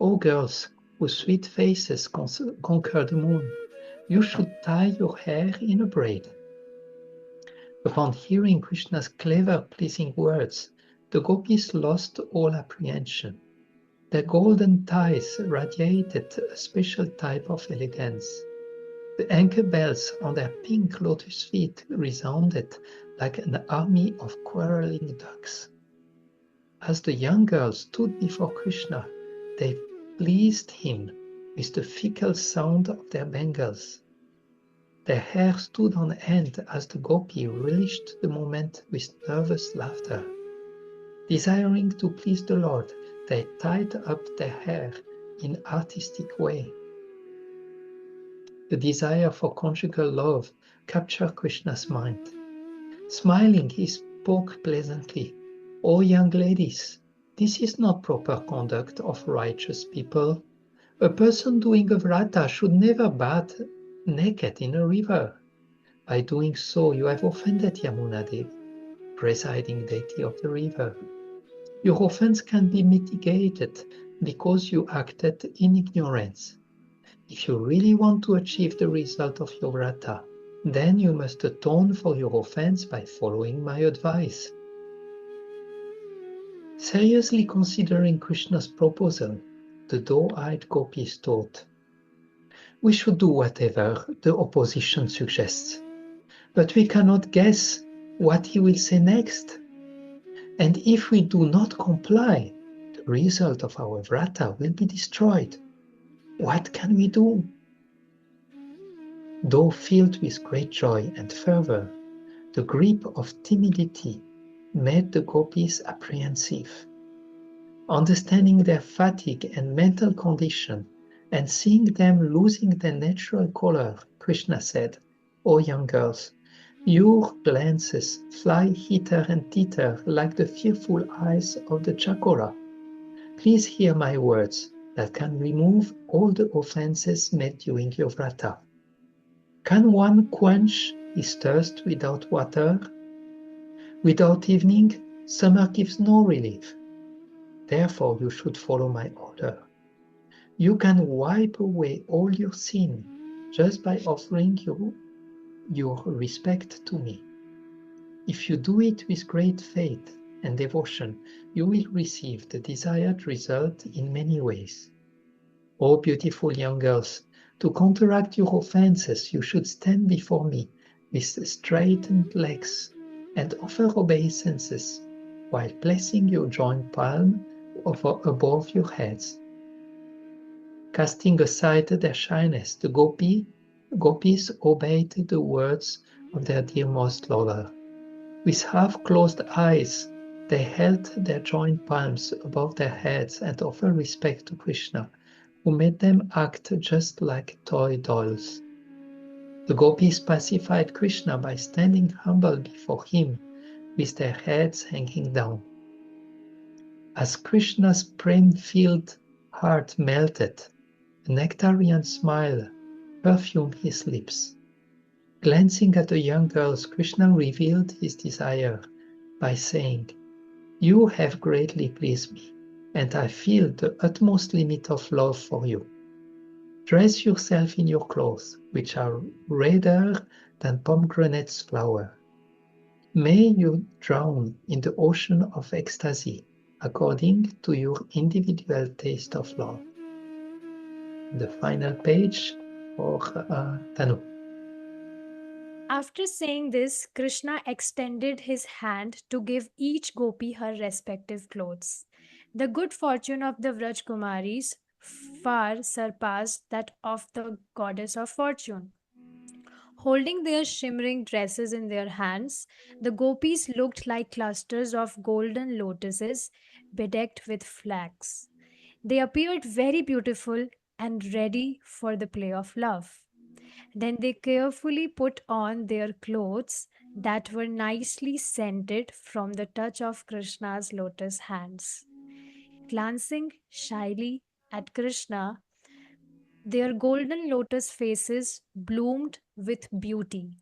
O girls, whose sweet faces conquer the moon, you should tie your hair in a braid." Upon hearing Krishna's clever, pleasing words, the gopis lost all apprehension. Their golden ties radiated a special type of elegance. The anchor bells on their pink lotus feet resounded like an army of quarreling ducks. As the young girls stood before Krishna, they pleased him with the fickle sound of their bangles. Their hair stood on end as the gopi relished the moment with nervous laughter. Desiring to please the Lord, they tied up their hair in artistic way. The desire for conjugal love captured Krishna's mind. Smiling, he spoke pleasantly, "O young ladies, this is not proper conduct of righteous people. A person doing a vrata should never bathe naked in a river. By doing so, you have offended Yamuna Devi, presiding deity of the river. Your offense can be mitigated because you acted in ignorance. If you really want to achieve the result of your vrata, then you must atone for your offense by following my advice. Seriously considering Krishna's proposal, the doe-eyed Gopis thought, we should do whatever the opposition suggests, but we cannot guess what he will say next. And if we do not comply, the result of our vrata will be destroyed. What can we do? Though filled with great joy and fervor, the grip of timidity made the Gopis apprehensive. Understanding their fatigue and mental condition, and seeing them losing their natural color, Krishna said, O young girls, your glances fly hither and thither like the fearful eyes of the chakora. Please hear my words that can remove all the offenses made during your vrata. Can one quench his thirst without water? Without evening, summer gives no relief. Therefore, you should follow my order. You can wipe away all your sin just by offering your respect to me. If you do it with great faith and devotion, you will receive the desired result in many ways. O beautiful young girls, to counteract your offenses, you should stand before me with straightened legs and offer obeisances while placing your joint palm above your heads. Casting aside their shyness, the Gopis obeyed the words of their dearmost lover. With half-closed eyes, they held their joint palms above their heads and offered respect to Krishna, who made them act just like toy dolls. The Gopis pacified Krishna by standing humble before him, with their heads hanging down. As Krishna's prem-filled heart melted, a nectarian smile perfumed his lips. Glancing at the young girls, Krishna revealed his desire by saying, You have greatly pleased me, and I feel the utmost limit of love for you. Dress yourself in your clothes, which are redder than pomegranate's flower. May you drown in the ocean of ecstasy, according to your individual taste of love. The final page for Tanu. After saying this, Krishna extended his hand to give each gopi her respective clothes. The good fortune of the Vraj Kumaris far surpassed that of the goddess of fortune. Holding their shimmering dresses in their hands, the gopis looked like clusters of golden lotuses bedecked with flags. They appeared very beautiful and ready for the play of love. Then they carefully put on their clothes that were nicely scented from the touch of Krishna's lotus hands. Glancing shyly at Krishna, their golden lotus faces bloomed with beauty.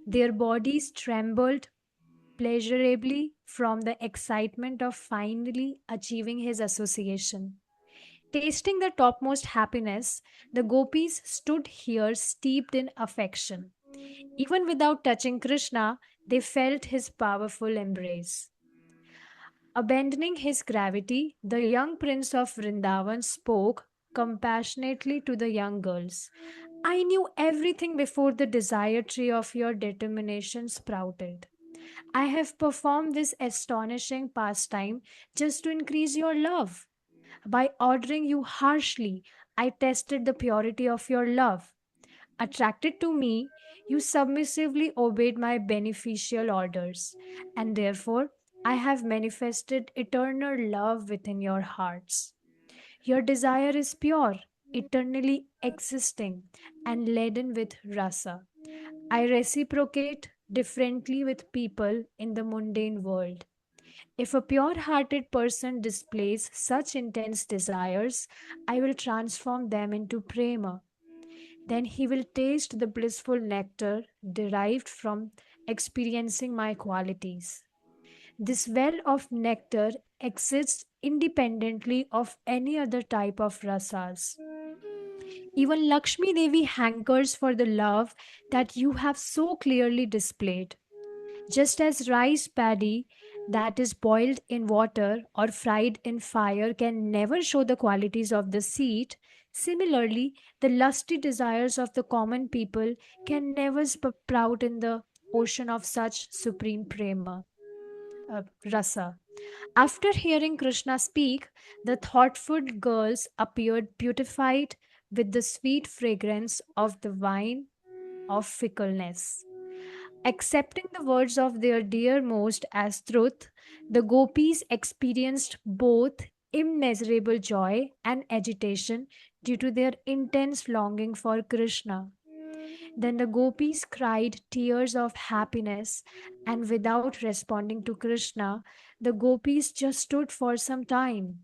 Their bodies trembled pleasurably from the excitement of finally achieving his association. Tasting the topmost happiness, the gopis stood here steeped in affection. Even without touching Krishna, they felt his powerful embrace. Abandoning his gravity, the young prince of Vrindavan spoke compassionately to the young girls. I knew everything before the desire tree of your determination sprouted. I have performed this astonishing pastime just to increase your love. By ordering you harshly, I tested the purity of your love. Attracted to me, you submissively obeyed my beneficial orders, and therefore I have manifested eternal love within your hearts. Your desire is pure, eternally existing, and laden with rasa. I reciprocate differently with people in the mundane world. If a pure hearted person displays such intense desires, I will transform them into prema. Then he will taste the blissful nectar derived from experiencing my qualities. This well of nectar exists independently of any other type of rasas. Even Lakshmi Devi hankers for the love that you have so clearly displayed. Just as rice paddy that is boiled in water or fried in fire can never show the qualities of the seed, similarly, the lusty desires of the common people can never sprout in the ocean of such supreme prema, rasa. After hearing Krishna speak, the thoughtful girls appeared beautified with the sweet fragrance of the wine of fickleness. Accepting the words of their dearmost as truth, the gopis experienced both immeasurable joy and agitation due to their intense longing for Krishna. Then the gopis cried tears of happiness, and without responding to Krishna, the gopis just stood for some time.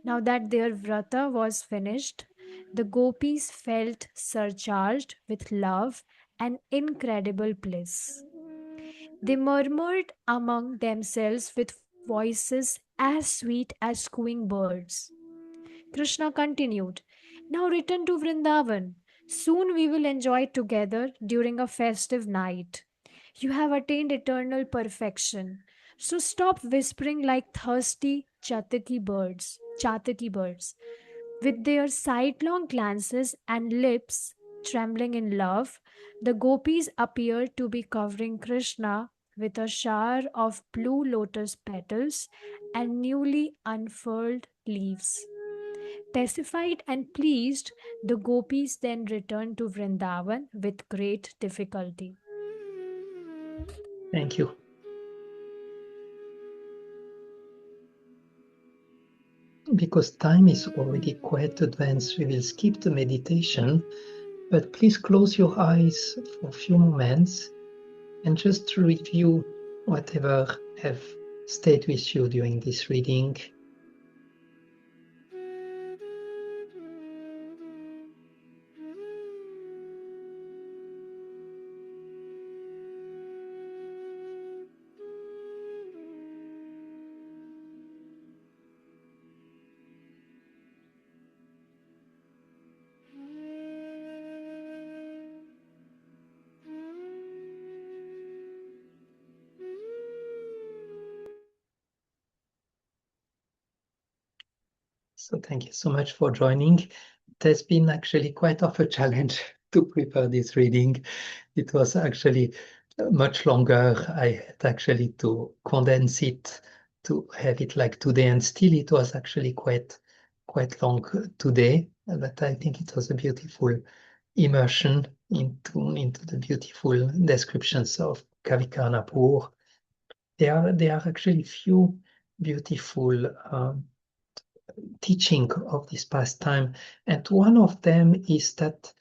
Now that their vrata was finished, the gopis felt surcharged with love and incredible bliss. They murmured among themselves with voices as sweet as cooing birds. Krishna continued, "Now return to Vrindavan. Soon we will enjoy together during a festive night. You have attained eternal perfection. So stop whispering like thirsty chataki birds. With their sidelong glances and lips trembling in love, the gopis appear to be covering Krishna with a shower of blue lotus petals and newly unfurled leaves. Pacified and pleased, the gopis then returned to Vrindavan with great difficulty. Thank you. Because time is already quite advanced, we will skip the meditation, but please close your eyes for a few moments and just review whatever have stayed with you during this reading. So thank you so much for joining. It has been actually quite of a challenge to prepare this reading. It was actually much longer. I had actually to condense it to have it like today, and still it was actually quite long today. But I think it was a beautiful immersion into the beautiful descriptions of Kavikarnapur. There are actually few beautiful teaching of this pastime, and one of them is that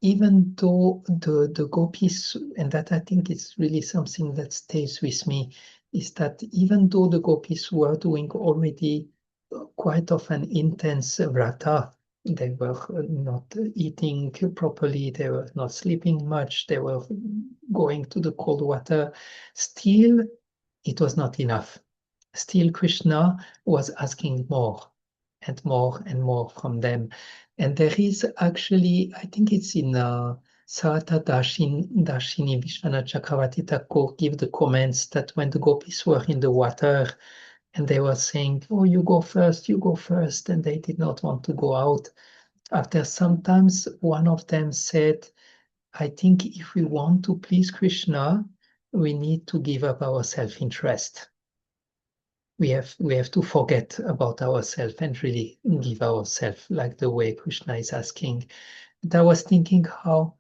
even though the gopis, and that I think is really something that stays with me, is that even though the gopis were doing already quite of an intense vrata, they were not eating properly, they were not sleeping much, they were going to the cold water, still it was not enough. Still Krishna was asking more and more and more from them. And there is actually, I think it's in Sarata Darshini Vishwanath Chakravarti Thakur give the comments that when the gopis were in the water and they were saying, "Oh, you go first," and they did not want to go out. After sometimes one of them said, "I think if we want to please Krishna, we need to give up our self-interest. We have to forget about ourselves and really give ourselves like the way Krishna is asking." And I was thinking how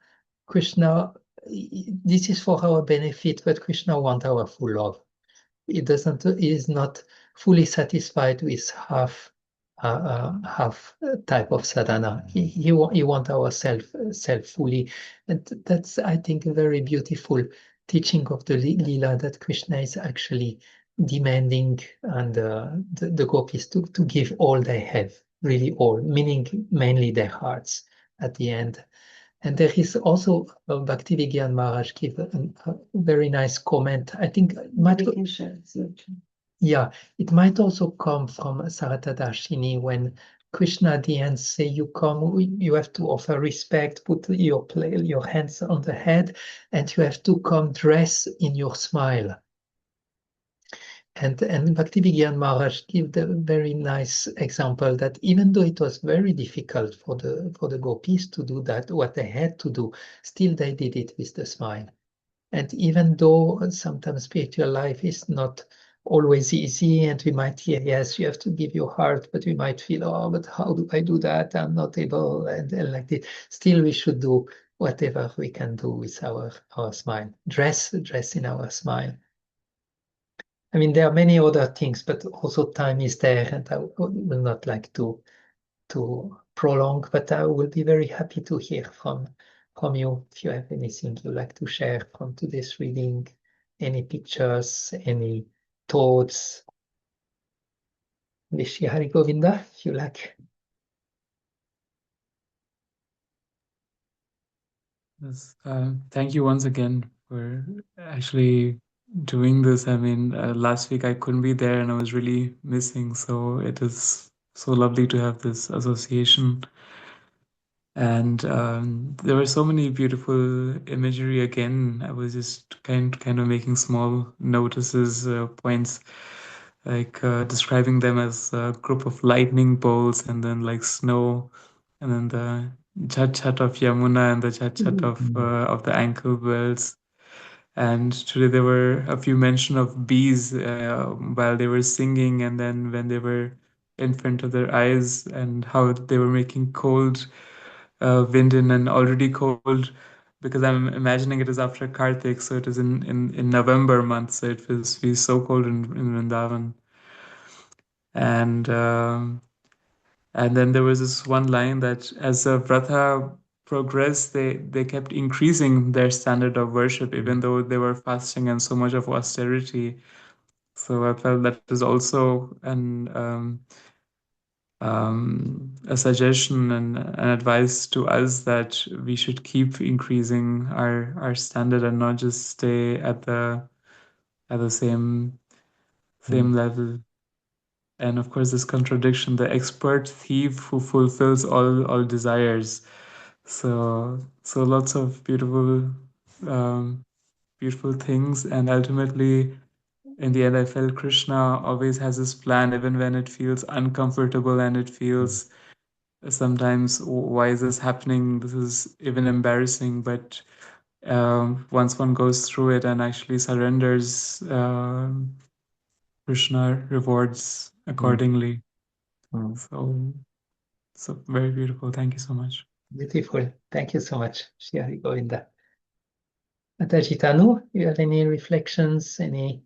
Krishna, this is for our benefit, but Krishna wants our full love. He is not fully satisfied with half type of sadhana. He wants our self fully, and that's, I think, a very beautiful teaching of the lila, that Krishna is actually demanding and the gopis to give all they have, really all, meaning mainly their hearts at the end. And there is also Bhaktivinoda Maharaj give a very nice comment. I think We can share it. yeah, it might also come from Sarata Darshini when Krishna at the end say you come, you have to offer respect, put your hands on the head, and you have to come dress in your smile. And Bhaktivinoda Maharaj give the very nice example that even though it was very difficult for the gopis to do that, what they had to do, still they did it with the smile. And even though sometimes spiritual life is not always easy, and we might hear, yes, you have to give your heart, but we might feel, oh, but how do I do that? I'm not able, and like this. Still, we should do whatever we can do with our smile. Dress in our smile. I mean, there are many other things, but also time is there, and I will not like to prolong, but I will be very happy to hear from you if you have anything you like to share from today's reading, any pictures, any thoughts. Vishi Hari Govinda, if you like. Yes, thank you once again for actually doing this. I mean, last week I couldn't be there and I was really missing, so it is so lovely to have this association. And there were so many beautiful imagery again. I was just kind of making small notices, points, like describing them as a group of lightning bolts, and then like snow, and then the chat chat of Yamuna and the chat chat of the ankle bells. And today there were a few mention of bees while they were singing, and then when they were in front of their eyes, and how they were making cold wind in an already cold, because I'm imagining it is after Kartik, so it is in November month, so it feels so cold in Vrindavan. And and then there was this one line that as the Vrata progressed, they kept increasing their standard of worship, even though they were fasting and so much of austerity. So I felt that is also a suggestion and an advice to us that we should keep increasing our standard and not just stay at the same level. And of course, this contradiction: the expert thief who fulfills all desires. So lots of um, beautiful things, and ultimately, in the end, I felt Krishna always has his plan, even when it feels uncomfortable and it feels sometimes, why is this happening? This is even embarrassing. But once one goes through it and actually surrenders, Krishna rewards accordingly. So very beautiful. Thank you so much. Beautiful. Thank you so much, Shri Hari Govinda. Mataji Tanu, you have any reflections, any?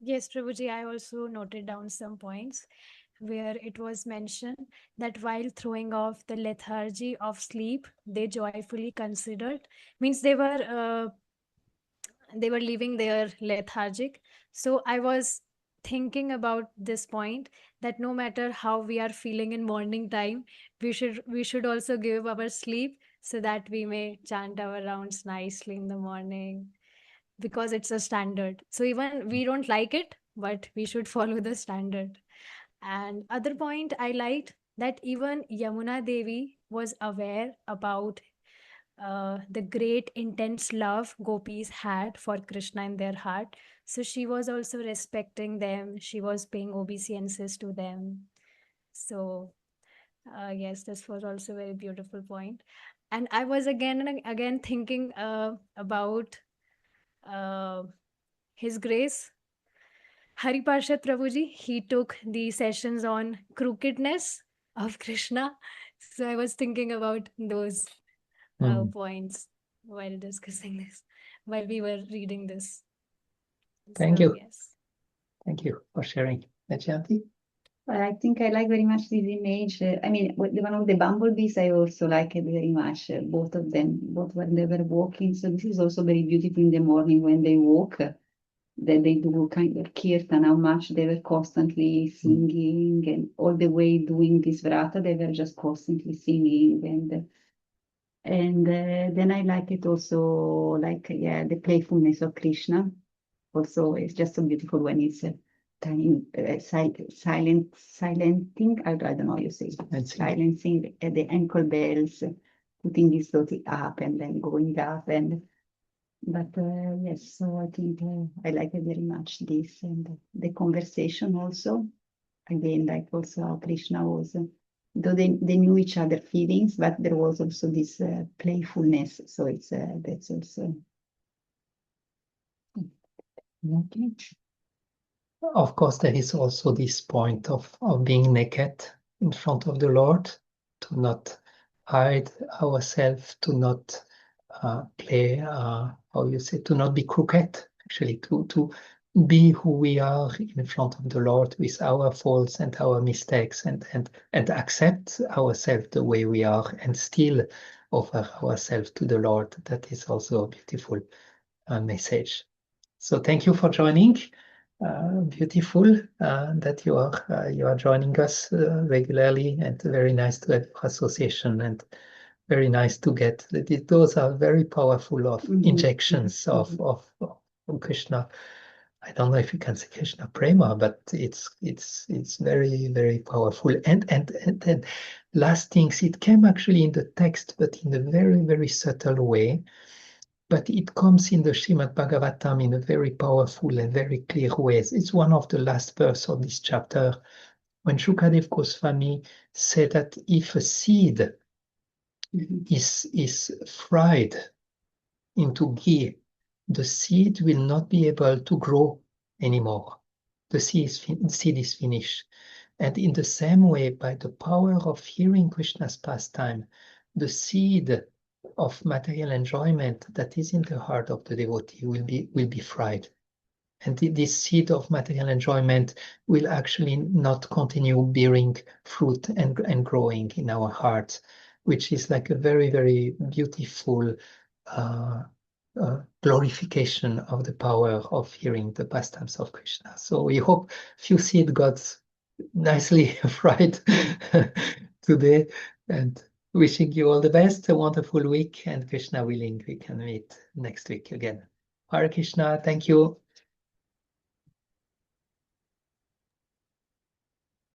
Yes, Prabhuji, I also noted down some points where it was mentioned that while throwing off the lethargy of sleep, they joyfully considered, means they were leaving their lethargic. So I was thinking about this point, that no matter how we are feeling in morning time, we should also give our sleep so that we may chant our rounds nicely in the morning, because it's a standard. So even we don't like it, but we should follow the standard. And other point I liked, that even Yamuna Devi was aware about the great intense love gopis had for Krishna in their heart. So she was also respecting them. She was paying obeisances to them. So yes, this was also a very beautiful point. And I was again and again thinking about uh, His Grace Hari Parshad Prabhuji. He took the sessions on crookedness of Krishna. So I was thinking about those points while discussing this, while we were reading this. Thank So, you. yes. Thank you for sharing. Najanti? Well, I think I like very much this image. I mean, the one of the bumblebees, I also like it very much. Both of them, both when they were walking. So this is also very beautiful in the morning when they walk. That they do kind of kirtan, how much they were constantly singing, and all the way doing this vrata, they were just constantly singing, And then I like it also, like, the playfulness of Krishna. Also, it's just so beautiful when it's silencing, I don't know how you say, silencing the ankle bells, putting his dhoti up and then going up. But yes, so I think I like it very much, this, and the conversation also. Again, like also how Krishna was, though they knew each other feelings, but there was also this playfulness. So it's that's also Okay. Of course, there is also this point of being naked in front of the Lord, to not hide ourselves, to not play, how you say, to not be crooked, actually, to be who we are in front of the Lord with our faults and our mistakes, and accept ourselves the way we are, and still offer ourselves to the Lord. That is also a beautiful message. So thank you for joining. Beautiful that you are joining us regularly, and very nice to have your association, and very nice to get those are very powerful of injections of Krishna. I don't know if you can say Krishna prema, but it's very, very powerful. And then last things, it came actually in the text, but in a very, very subtle way. But it comes in the Srimad Bhagavatam in a very powerful and very clear way. It's one of the last verse of this chapter, when Shukadev Goswami said that if a seed is fried into ghee, the seed will not be able to grow anymore. The seed is finished. And in the same way, by the power of hearing Krishna's pastime, the seed of material enjoyment that is in the heart of the devotee will be fried. And this seed of material enjoyment will actually not continue bearing fruit and growing in our hearts, which is like a very, very beautiful glorification of the power of hearing the pastimes of Krishna. So we hope few seed got nicely fried today, and wishing you all the best, a wonderful week, and Krishna willing, we can meet next week again. Hare Krishna, thank you.